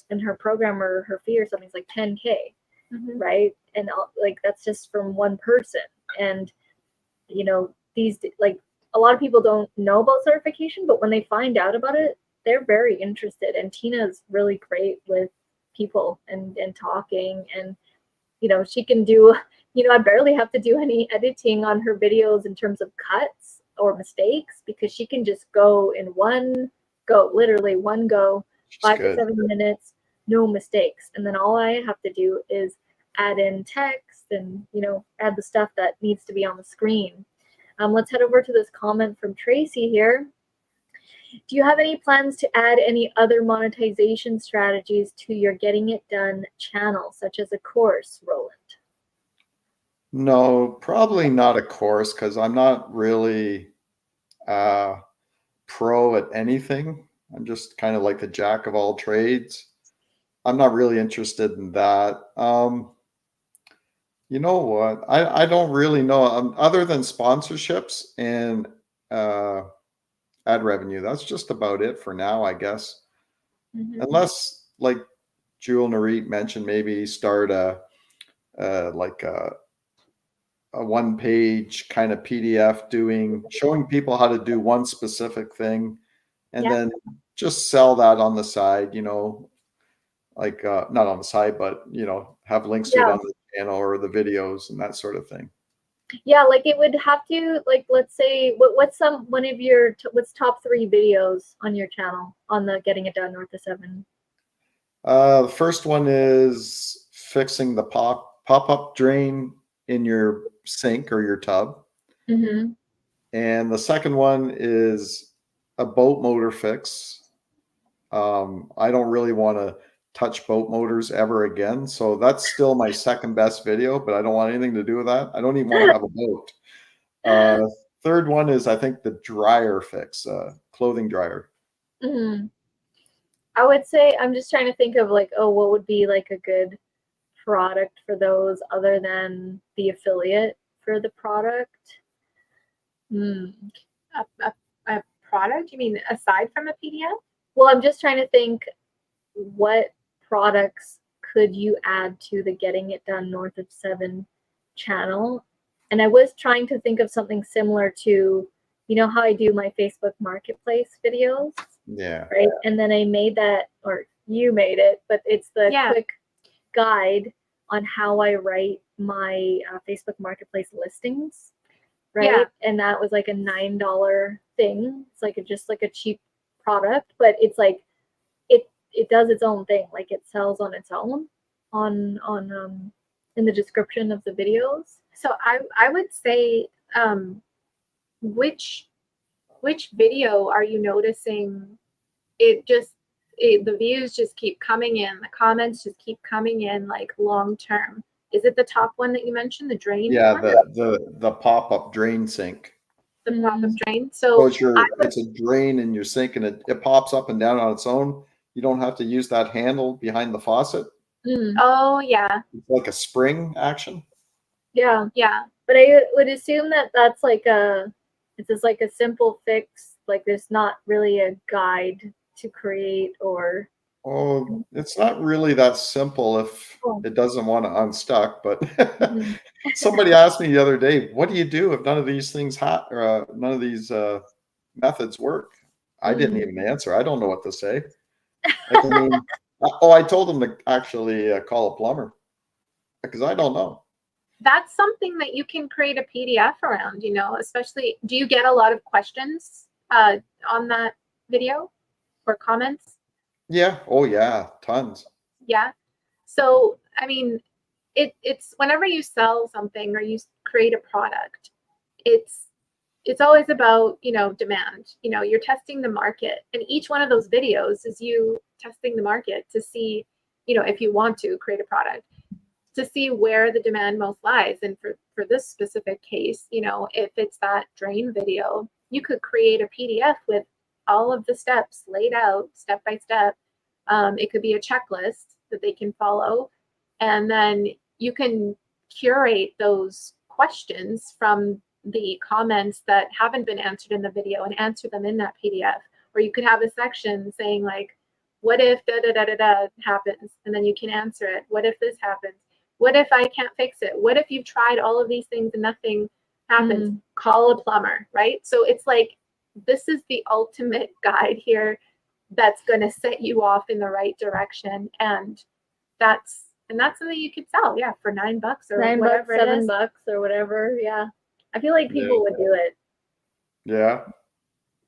in her program or her fee or something is like 10K, right? And like that's just from one person. And these, like, a lot of people don't know about certification, but when they find out about it, they're very interested. And Tina's really great with people and talking, and she can do, I barely have to do any editing on her videos in terms of cuts or mistakes, because she can just go in one go, literally one go, 5 to 7 minutes, no mistakes. And then all I have to do is add in text and, add the stuff that needs to be on the screen. Let's head over to this comment from Tracy here. Do you have any plans to add any other monetization strategies to your Getting It Done channel, such as a course, Roland? No, probably not a course, because I'm not really pro at anything. I'm just kind of like the jack of all trades. I'm not really interested in that. You know what? I don't really know. Other than sponsorships and ad revenue, that's just about it for now, I guess. Unless, like Jewel Narit mentioned, maybe start a one-page kind of PDF showing people how to do one specific thing, and then just sell that on the side, like not on the side, but have links to it on the channel or the videos and that sort of thing. Yeah, like it would have to, like, let's say, what's what's top 3 videos on your channel on the Getting It Done North of 7? The first one is fixing the pop-up drain in your sink or your tub. And the second one is a boat motor fix. I don't really want to touch boat motors ever again, so that's still my second best video, but I don't want anything to do with that. I don't even want to have a boat. Third one is, I think, the dryer fix, clothing dryer. I would say, I'm just trying to think of like, what would be like a good product for those other than the affiliate for the product? A product? You mean aside from a PDF? Well, I'm just trying to think, what products could you add to the Getting It Done North of 7 channel? And I was trying to think of something similar to, how I do my Facebook Marketplace videos? Yeah. Right. And then I made that, or you made it, but it's the quick guide on how I write my Facebook Marketplace listings. Right. Yeah. And that was like a $9 thing. It's like just like a cheap product, but it's like, it does its own thing. Like it sells on its own on in the description of the videos. So I would say, which video are you noticing it just the views just keep coming in, the comments just keep coming in, like long term. Is it the top one that you mentioned, the drain? Yeah, one? the pop-up drain sink. The pop-up drain. So So it's a drain in your sink, and it pops up and down on its own. You don't have to use that handle behind the faucet. Oh yeah, It's like a spring action. Yeah. yeah. But I would assume that that's like it's just like a simple fix. Like there's not really a guide to create or. Oh, it's not really that simple if it doesn't want to unstuck. But somebody asked me the other day, "What do you do if none of these things none of these methods work?" I didn't even answer. I don't know what to say. Like, I mean, I told them to actually call a plumber because I don't know. That's something that you can create a PDF around, you know, especially, do you get a lot of questions on that video or comments? Yeah. Oh, yeah. Tons. Yeah. So, I mean, it's whenever you sell something or you create a product, it's always about, you know, demand. You know, you're testing the market, and each one of those videos is you testing the market to see, you know, if you want to create a product, to see where the demand most lies. And for this specific case, you know, if it's that drain video, you could create a PDF with all of the steps laid out step by step. It could be a checklist that they can follow, and then you can curate those questions from the comments that haven't been answered in the video and answer them in that PDF. Or you could have a section saying like, what if da da da da da happens, and then you can answer it. What if this happens? What if I can't fix it? What if you've tried all of these things and nothing happens? Call a plumber, right? So it's like, this is the ultimate guide here that's going to set you off in the right direction. And that's something you could sell, yeah, for $9 or $9, whatever, $7 or whatever. Yeah. I feel like people would do it. Yeah.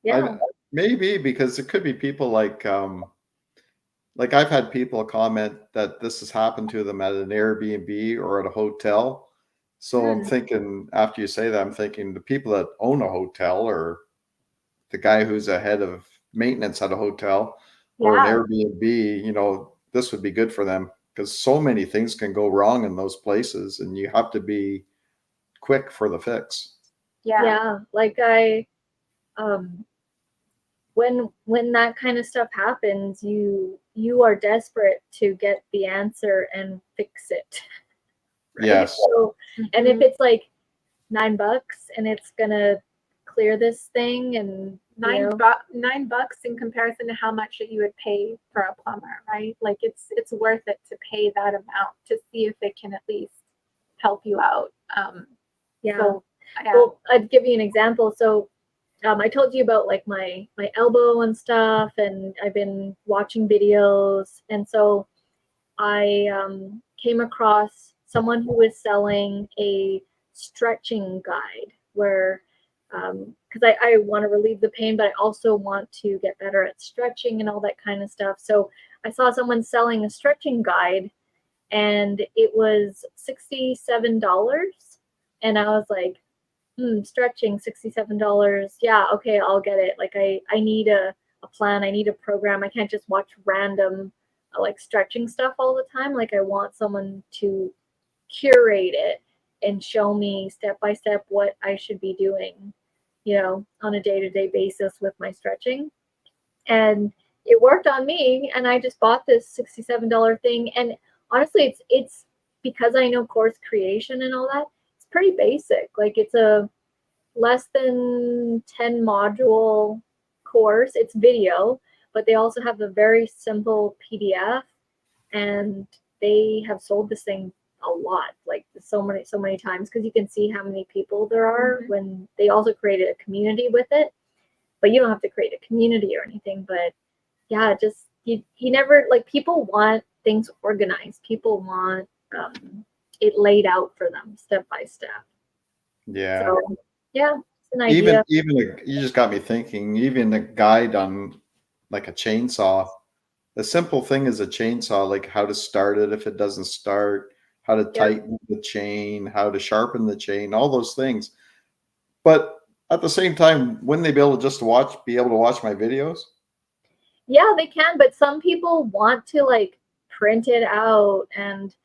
Yeah. Maybe because it could be people like I've had people comment that this has happened to them at an Airbnb or at a hotel. So I'm thinking, after you say that, I'm thinking the people that own a hotel or the guy who's a head of maintenance at a hotel or an Airbnb, you know, this would be good for them because so many things can go wrong in those places and you have to be quick for the fix. Yeah. Like when that kind of stuff happens, you are desperate to get the answer and fix it. Right? Yes. So, and if it's like $9 and it's gonna clear this thing, and $9 in comparison to how much that you would pay for a plumber, right? Like it's worth it to pay that amount to see if it can at least help you out. So, well, I'd give you an example. So I told you about like my elbow and stuff, and I've been watching videos, and so I came across someone who was selling a stretching guide where because I want to relieve the pain, but I also want to get better at stretching and all that kind of stuff. So I saw someone selling a stretching guide, and it was $67, and I was like, stretching, $67. Yeah, okay, I'll get it. Like I need a plan. I need a program. I can't just watch random like stretching stuff all the time. Like I want someone to curate it and show me step by step what I should be doing, you know, on a day-to-day basis with my stretching. And it worked on me, and I just bought this $67 thing. And honestly, it's because I know course creation and all that, it's pretty basic. Like it's a less than 10 module course. It's video, but they also have a very simple PDF, and they have sold this thing a lot, like so many times, because you can see how many people there are when they also created a community with it. But you don't have to create a community or anything. But yeah, just you never, like, people want things organized. People want it laid out for them step by step. Yeah. So yeah, it's an idea. Even you just got me thinking, even a guide on like a chainsaw, a simple thing is a chainsaw, like how to start it if it doesn't start, how to tighten the chain, how to sharpen the chain, all those things. But at the same time, wouldn't they be able to just be able to watch my videos? Yeah, they can, but some people want to like print it out and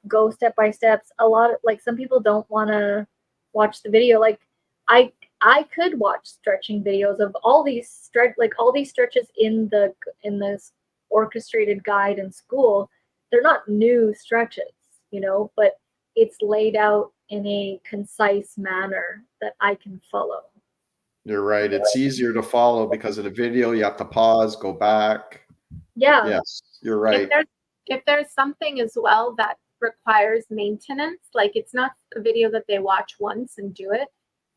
go step by steps. A lot of like some people don't want to watch the video. Like I I could watch stretching videos of all these all these stretches in this orchestrated guide in school. They're not new stretches, you know, but it's laid out in a concise manner that I can follow. You're right. It's easier to follow because in a video you have to pause, go back. Yeah. Yes, you're If right. there's something as well that requires maintenance, like it's not a video that they watch once and do it,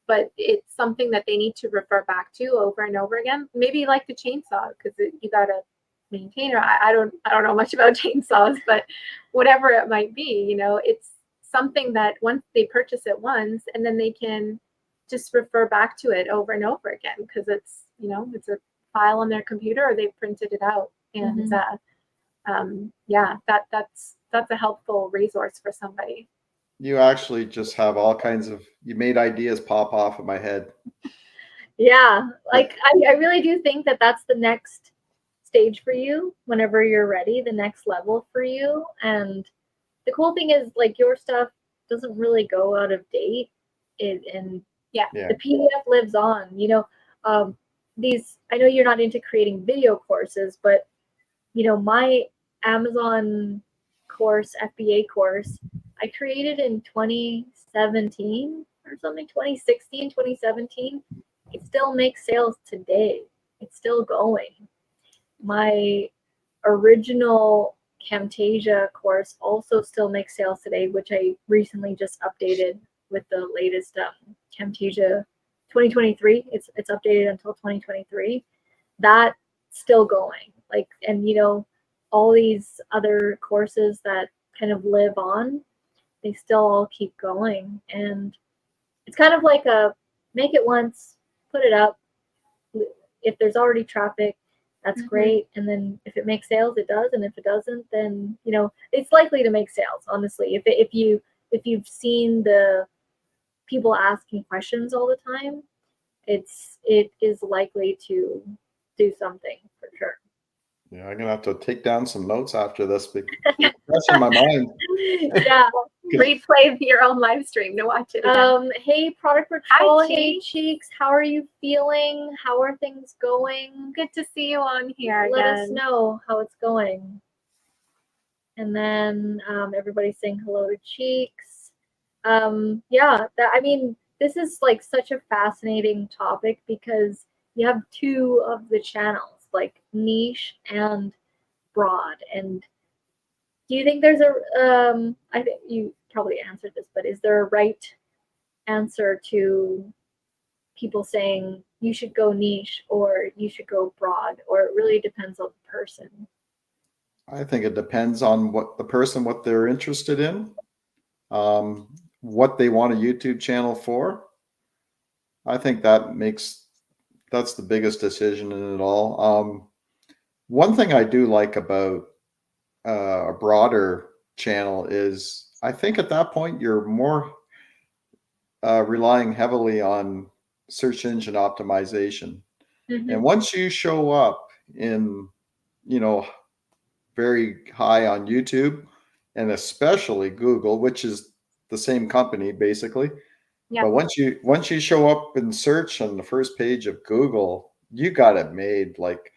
but it's something that they need to refer back to over and over again. Maybe like the chainsaw, because you gotta maintain it. I don't know much about chainsaws, but whatever it might be, you know, it's something that once they purchase it once, and then they can just refer back to it over and over again, because it's, you know, it's a file on their computer or they've printed it out. And yeah, that's a helpful resource for somebody. You actually just have all kinds of, you made ideas pop off in my head. Yeah, like I really do think that that's the next stage for you whenever you're ready, the next level for you. And the cool thing is like your stuff doesn't really go out of date. And Yeah. the PDF lives on, you know. These, I know you're not into creating video courses, but you know, my Amazon course, FBA course, I created in 2017 or something, 2016, 2017. It still makes sales today. It's still going. My original Camtasia course also still makes sales today, which I recently just updated with the latest Camtasia 2023. It's updated until 2023. That's still going. Like, and you know, all these other courses that kind of live on, they still all keep going. And it's kind of like a make it once, put it up. If there's already traffic, that's great. And then if it makes sales, it does. And if it doesn't, then you know it's likely to make sales. Honestly, if you've seen the people asking questions all the time, it is likely to do something for sure. Yeah, I'm gonna have to take down some notes after this because that's in my mind. Yeah. Replay your own live stream to watch it again. Hey, Product Patrol. Hi, Hey, Cheeks. How are you feeling? How are things going? Good to see you on here Let again. us know how it's going. And then everybody's saying hello to Cheeks. Yeah, I mean, this is like such a fascinating topic because you have two of the channels, like niche and broad. And do you think there's a I think you probably answered this, but is there a right answer to people saying you should go niche or you should go broad, or it really depends on the person? I think it depends on what the person, what they're interested in, what they want a YouTube channel for. I think that's the biggest decision in it all. One thing I do like about a broader channel is I think at that point you're more relying heavily on search engine optimization. And once you show up in, you know, very high on YouTube and especially Google, which is the same company basically. Yeah. But once you show up in search on the first page of Google, you got it made. Like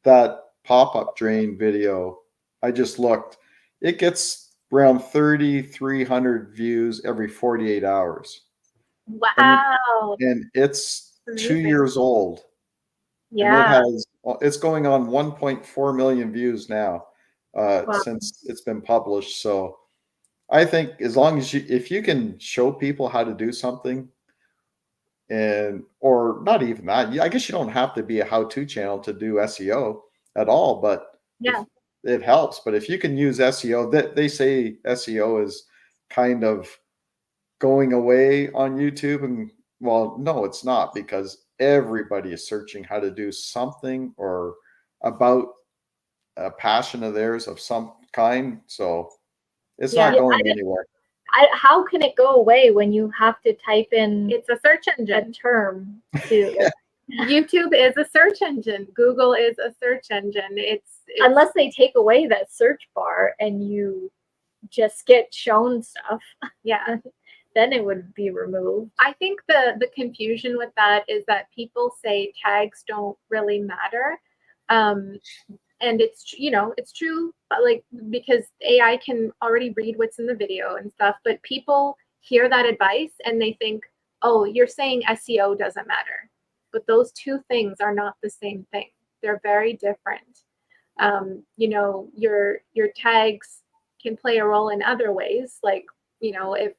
that pop-up drain video, I just looked, it gets around 3,300 views every 48 hours. Wow. And it's Amazing. 2 years old. Yeah. And it's going on 1.4 million views now since it's been published. So I think as long as if you can show people how to do something, and or not even that, I guess you don't have to be a how-to channel to do SEO at all, but Yeah. it helps. But if you can use SEO, that they say SEO is kind of going away on YouTube, and well, no, it's not, because everybody is searching how to do something or about a passion of theirs of some kind. So it's not going anywhere. How can it go away when you have to type in It's a search a engine. term to YouTube is a search engine. Google is a search engine. It's unless they take away that search bar and you just get shown stuff. Yeah. Then it would be removed. I think the confusion with that is that people say tags don't really matter. And it's, you know, it's true, but like, because AI can already read what's in the video and stuff, but people hear that advice and they think, oh, you're saying SEO doesn't matter. But those two things are not the same thing. They're very different. You know, your tags can play a role in other ways. Like, you know, if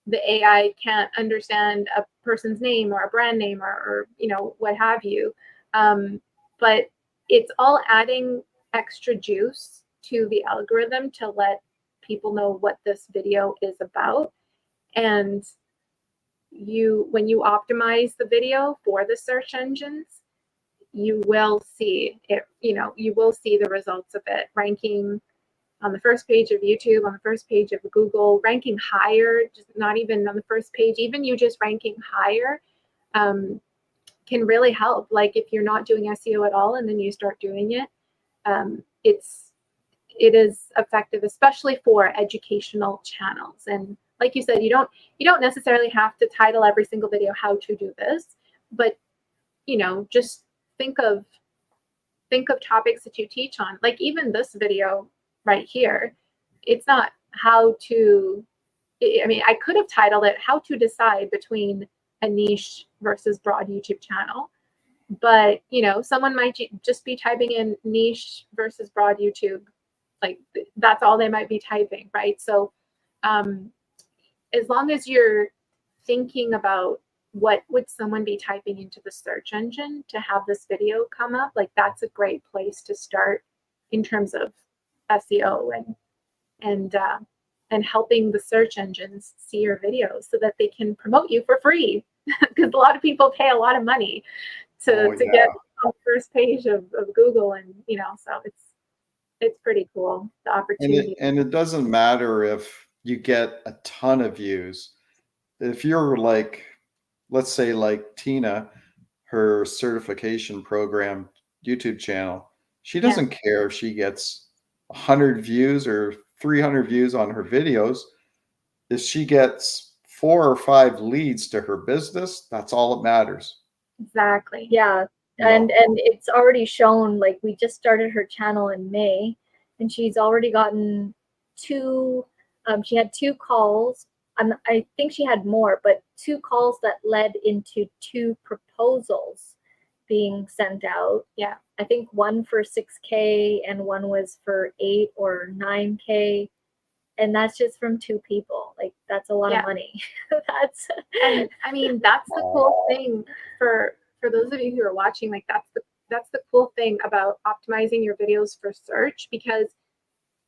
the AI can't understand a person's name or a brand name or you know, what have you. But it's all adding extra juice to the algorithm to let people know what this video is about. And when you optimize the video for the search engines, you will see it, you know, you will see the results of it ranking on the first page of YouTube, on the first page of Google, ranking higher, just not even on the first page, even you just ranking higher can really help. Like if you're not doing SEO at all and then you start doing it, it is effective, especially for educational channels. And like you said, you don't necessarily have to title every single video how to do this, but you know, just think of topics that you teach on. Like even this video right here, it's not how to, I mean, I could have titled it how to decide between a niche versus broad YouTube channel, but you know, someone might just be typing in niche versus broad YouTube, like that's all they might be typing, right? So as long as you're thinking about what would someone be typing into the search engine to have this video come up, like that's a great place to start in terms of SEO and helping the search engines see your videos so that they can promote you for free. Because a lot of people pay a lot of money to get on the first page of Google, and you know, so it's pretty cool, the opportunity. And it doesn't matter if you get a ton of views. If you're like, let's say like Tina, her certification program YouTube channel, she doesn't care if she gets 100 views or 300 views on her videos. If she gets 4 or 5 leads to her business, that's all that matters. Exactly. Yeah. And it's already shown, like we just started her channel in May and she's already gotten 2, she had 2 calls. I think she had more, but 2 calls that led into 2 proposals being sent out. Yeah. I think one for 6K and one was for 8 or 9K. And that's just from 2 people. Like that's a lot of money. And I mean, that's the cool thing for those of you who are watching, like that's the cool thing about optimizing your videos for search, because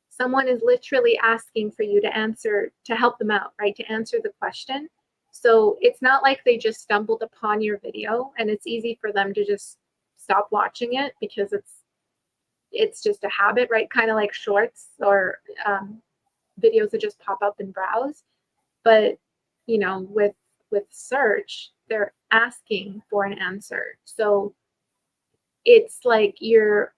someone is literally asking for you to help them out, right? To answer the question. So it's not like they just stumbled upon your video and it's easy for them to just stop watching it because it's just a habit, right? Kind of like shorts or videos that just pop up and browse. But you know, with search, they're asking for an answer. So it's like you're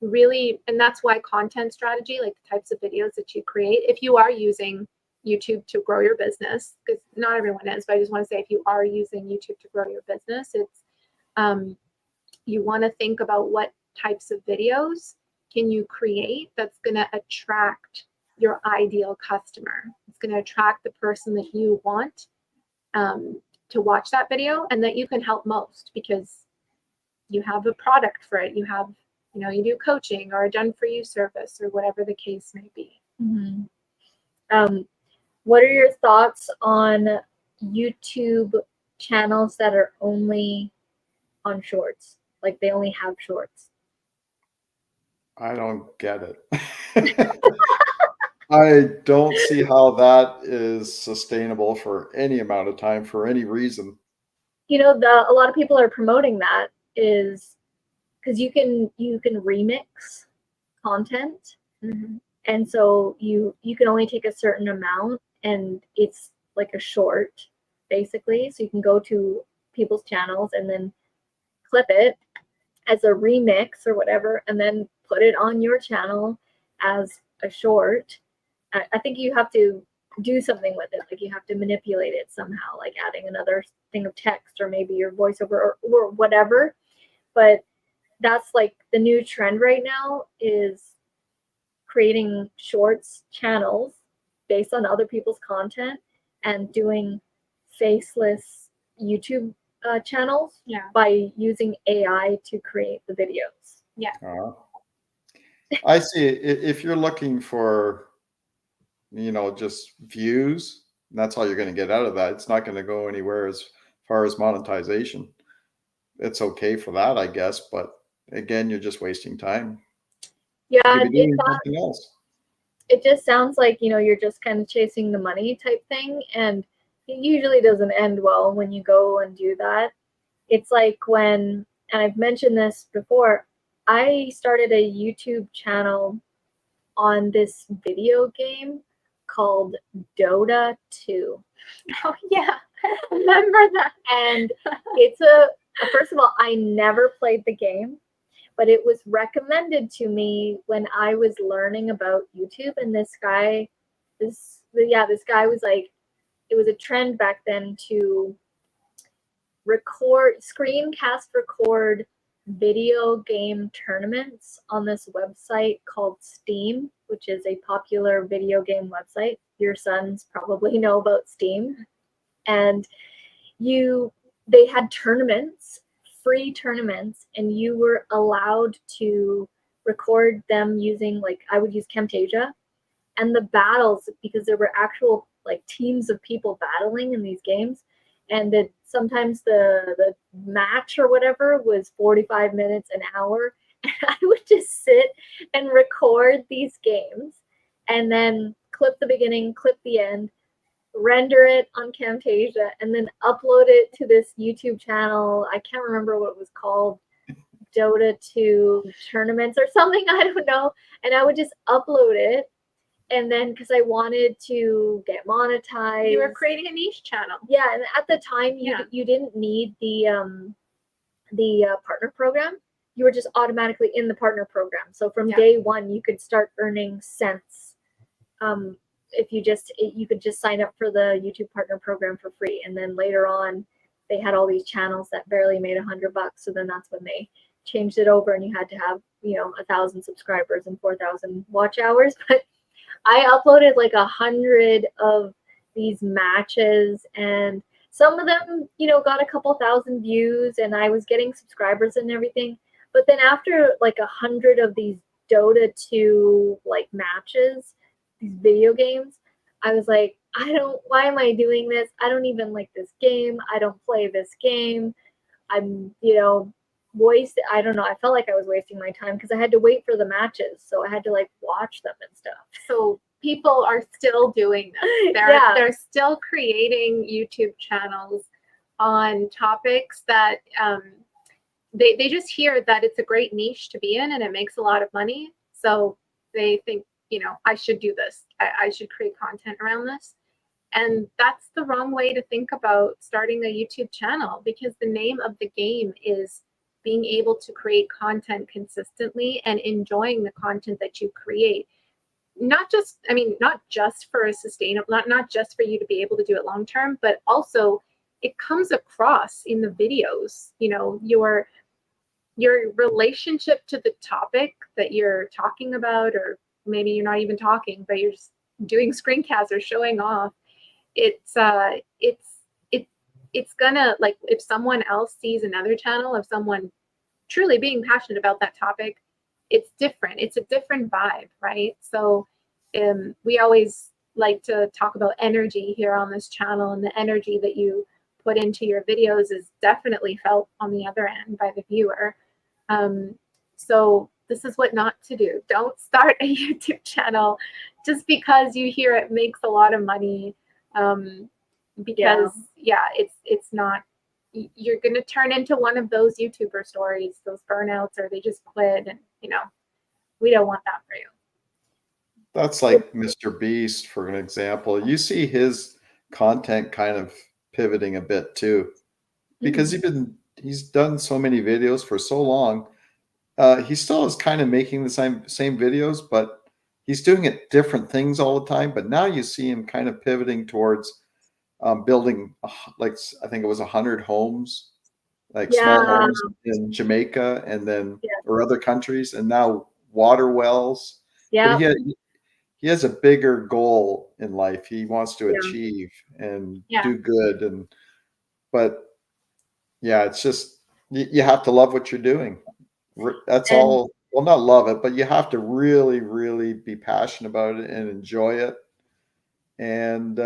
really, and that's why content strategy, like the types of videos that you create, if you are using YouTube to grow your business, because not everyone is, but I just want to say, if you are using YouTube to grow your business, it's you want to think about what types of videos can you create that's going to attract your ideal customer. It's going to attract the person that you want to watch that video and that you can help most, because you have a product for it. You have, you know, you do coaching or a done for you service or whatever the case may be. Mm-hmm. What are your thoughts on YouTube channels that are only on shorts? Like they only have shorts. I don't get it. I don't see how that is sustainable for any amount of time for any reason. You know, a lot of people are promoting that is because you can remix content, and so you can only take a certain amount, and it's like a short basically. So you can go to people's channels and then clip it as a remix or whatever, and then put it on your channel as a short. I think you have to do something with it. Like you have to manipulate it somehow, like adding another thing of text or maybe your voiceover or whatever. But that's like the new trend right now, is creating shorts channels based on other people's content and doing faceless YouTube channels by using AI to create the videos. Yeah. I see. If you're looking for, just views, that's all you're going to get out of that. It's not going to go anywhere as far as monetization. It's okay for that, I guess, but again, you're just wasting time. Yeah, you could be doing something else. It just sounds like, you're just kind of chasing the money type thing, and it usually doesn't end well when you go and do that. It's like when, and I've mentioned this before, I started a YouTube channel on this video game called Dota 2. Oh yeah, I remember that. And it's first of all, I never played the game, but it was recommended to me when I was learning about YouTube. And this guy was like, it was a trend back then to screencast record video game tournaments on this website called Steam, which is a popular video game website. Your sons probably know about Steam. And they had tournaments, free tournaments, and you were allowed to record them using, like, I would use Camtasia, and the battles, because there were actual like teams of people battling in these games, and that sometimes the match or whatever was 45 minutes, an hour, and I would just sit and record these games and then clip the beginning, clip the end, render it on Camtasia, and then upload it to this YouTube channel. I can't remember what it was called, Dota 2 tournaments or something, I don't know. And I would just upload it, and then because I wanted to get monetized. You were creating a niche channel. Yeah, and at the time you didn't need the partner program. You were just automatically in the partner program. So from day one, you could start earning cents. If you could just sign up for the YouTube partner program for free, and then later on, they had all these channels that barely made $100. So then that's when they changed it over, and you had to have 1,000 subscribers and 4,000 watch hours. But I uploaded like 100 of these matches, and some of them, got a couple thousand views, and I was getting subscribers and everything. But then after like 100 of these Dota 2 like matches, these video games, I was like, why am I doing this? I don't even like this game. I don't play this game. I'm, I don't know. I felt like I was wasting my time because I had to wait for the matches. So I had to like watch them and stuff. So people are still doing this. They're still creating YouTube channels on topics that they just hear that it's a great niche to be in and it makes a lot of money. So they think, I should do this. I should create content around this. And that's the wrong way to think about starting a YouTube channel, because the name of the game is being able to create content consistently and enjoying the content that you create. Not just for a sustainable, not just for you to be able to do it long term, but also it comes across in the videos, your relationship to the topic that you're talking about, or maybe you're not even talking, but you're just doing screencasts or showing off. It's gonna, like, if someone else sees another channel of someone truly being passionate about that topic, it's different. It's a different vibe, right? So we always like to talk about energy here on this channel, and the energy that you put into your videos is definitely felt on the other end by the viewer. So this is what not to do. Don't start a YouTube channel just because you hear it makes a lot of money. Because it's not, you're going to turn into one of those YouTuber stories, those burnouts, or they just quit, and we don't want that for you. That's like Mr. Beast, for an example. You see his content kind of pivoting a bit too. because he's done so many videos for so long. He still is kind of making the same videos, but he's doing it different things all the time. But now you see him kind of pivoting towards building, like I think it was 100 homes, like small Yeah. homes in Jamaica, and then Yeah. or other countries, and now water wells. Yeah. But he has a bigger goal in life. He wants to Yeah. achieve and Yeah. do good, but yeah, it's just you have to love what you're doing. That's And all. Well, not love it, but you have to really, really be passionate about it and enjoy it. And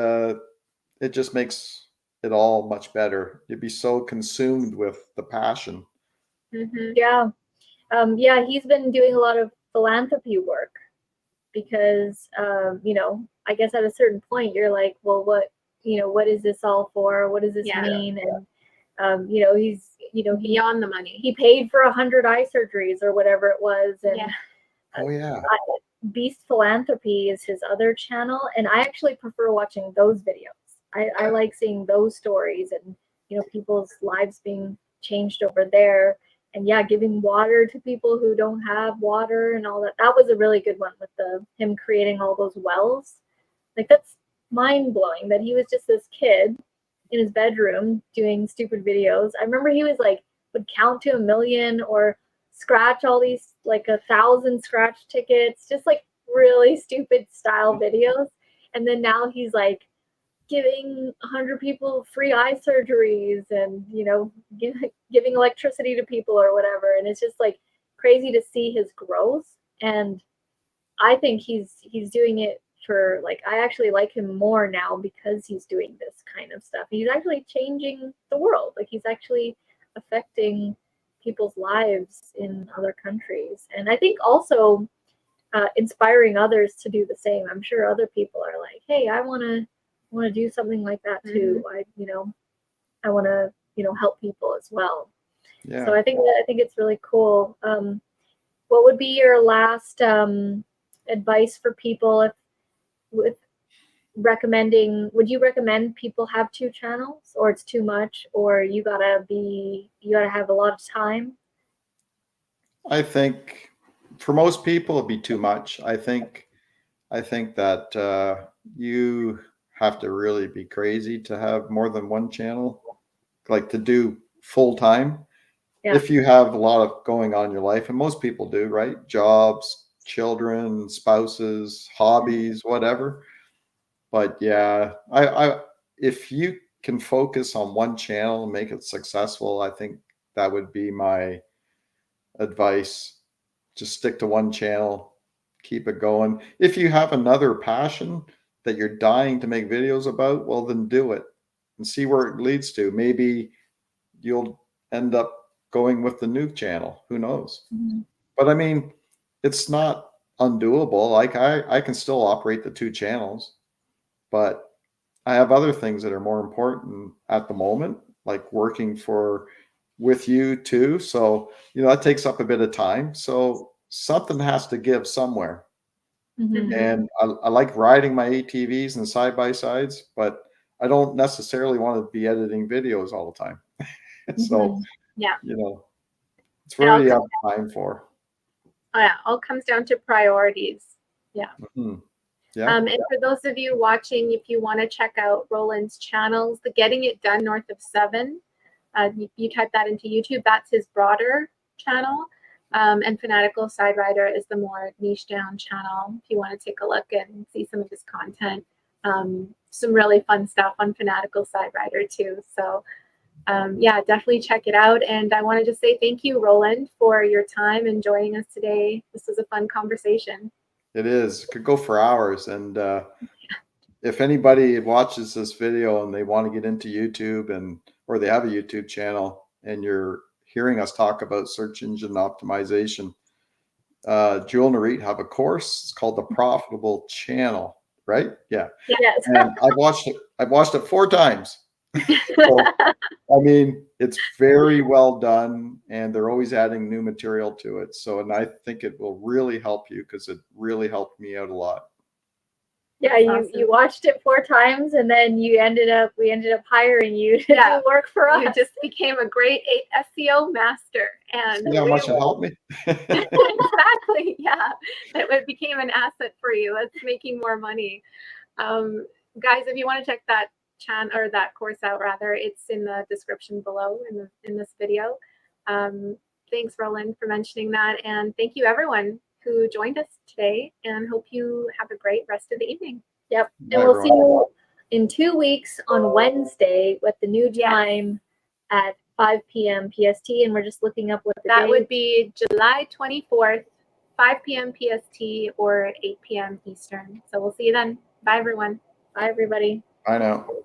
it just makes it all much better. You'd be so consumed with the passion. yeah. Yeah, he's been doing a lot of philanthropy work because, I guess at a certain point you're like, well, what is this all for? What does this mean? And, he's, beyond the money. he paid for 100 eye surgeries or whatever it was. And Oh yeah. Beast Philanthropy is his other channel, and I actually prefer watching those videos. I like seeing those stories and people's lives being changed over there, and giving water to people who don't have water and all that. That was a really good one with him creating all those wells. Like, that's mind blowing that he was just this kid in his bedroom doing stupid videos. I remember he was like would count to 1,000,000 or scratch all these like 1,000 scratch tickets, just like really stupid style videos. And then now he's like giving 100 people free eye surgeries and giving electricity to people or whatever. And it's just like crazy to see his growth. And I think he's doing it for, like, I actually like him more now because he's doing this kind of stuff. He's actually changing the world. Like, he's actually affecting people's lives in other countries. And I think also inspiring others to do the same. I'm sure other people are like, hey, I want to do something like that too. I want to help people as well. Yeah. So I think it's really cool. What would be your last advice for people would you recommend people have 2 channels, or it's too much, or you gotta have a lot of time? I think for most people it'd be too much. I think that you have to really be crazy to have more than one channel, like to do full time. Yeah. If you have a lot of going on in your life, and most people do, right? Jobs, children, spouses, hobbies, whatever. But yeah, I if you can focus on one channel and make it successful, I think that would be my advice. Just stick to one channel, keep it going. If you have another passion that you're dying to make videos about, well, then do it and see where it leads to. Maybe you'll end up going with the new channel. Who knows? But I mean, it's not undoable. Like I can still operate the 2 channels, but I have other things that are more important at the moment, like working with you too. So, that takes up a bit of time. So something has to give somewhere. And I like riding my ATVs and side by sides, but I don't necessarily want to be editing videos all the time. So, it's where you have time for. Oh yeah, all comes down to priorities. Yeah. Yeah. And for those of you watching, if you want to check out Roland's channels, the Getting It Done North of 7, you type that into YouTube. That's his broader channel. And Fanatical Side Rider is the more niche down channel. If you want to take a look and see some of his content, some really fun stuff on Fanatical Side Rider too. So definitely check it out. And I want to just say thank you, Roland, for your time and joining us today. This was a fun conversation. It is. It could go for hours. And if anybody watches this video and they want to get into YouTube or they have a YouTube channel and you're hearing us talk about search engine optimization, Jewel and Auret have a course. It's called the Profitable Channel, right? Yeah. Yes. And I've watched it 4 times. So, I mean, it's very well done, and they're always adding new material to it. So, and I think it will really help you because it really helped me out a lot. Yeah, you watched it 4 times, and then we ended up hiring you to do work for us. You just became a great SEO master, and See how much it helped me. Exactly. Yeah, it became an asset for you. It's making more money. Guys, if you want to check that channel or that course out, rather, it's in the description below in this video. Thanks, Roland, for mentioning that, and thank you everyone who joined us today, and hope you have a great rest of the evening. Yep. Bye, And we'll see everyone. you in 2 weeks on Wednesday with the new time at 5 p.m. PST. And we're just looking up what the That date would be July 24th, 5 p.m. PST or 8 p.m. Eastern. So we'll see you then. Bye, everyone. Bye, everybody. I know.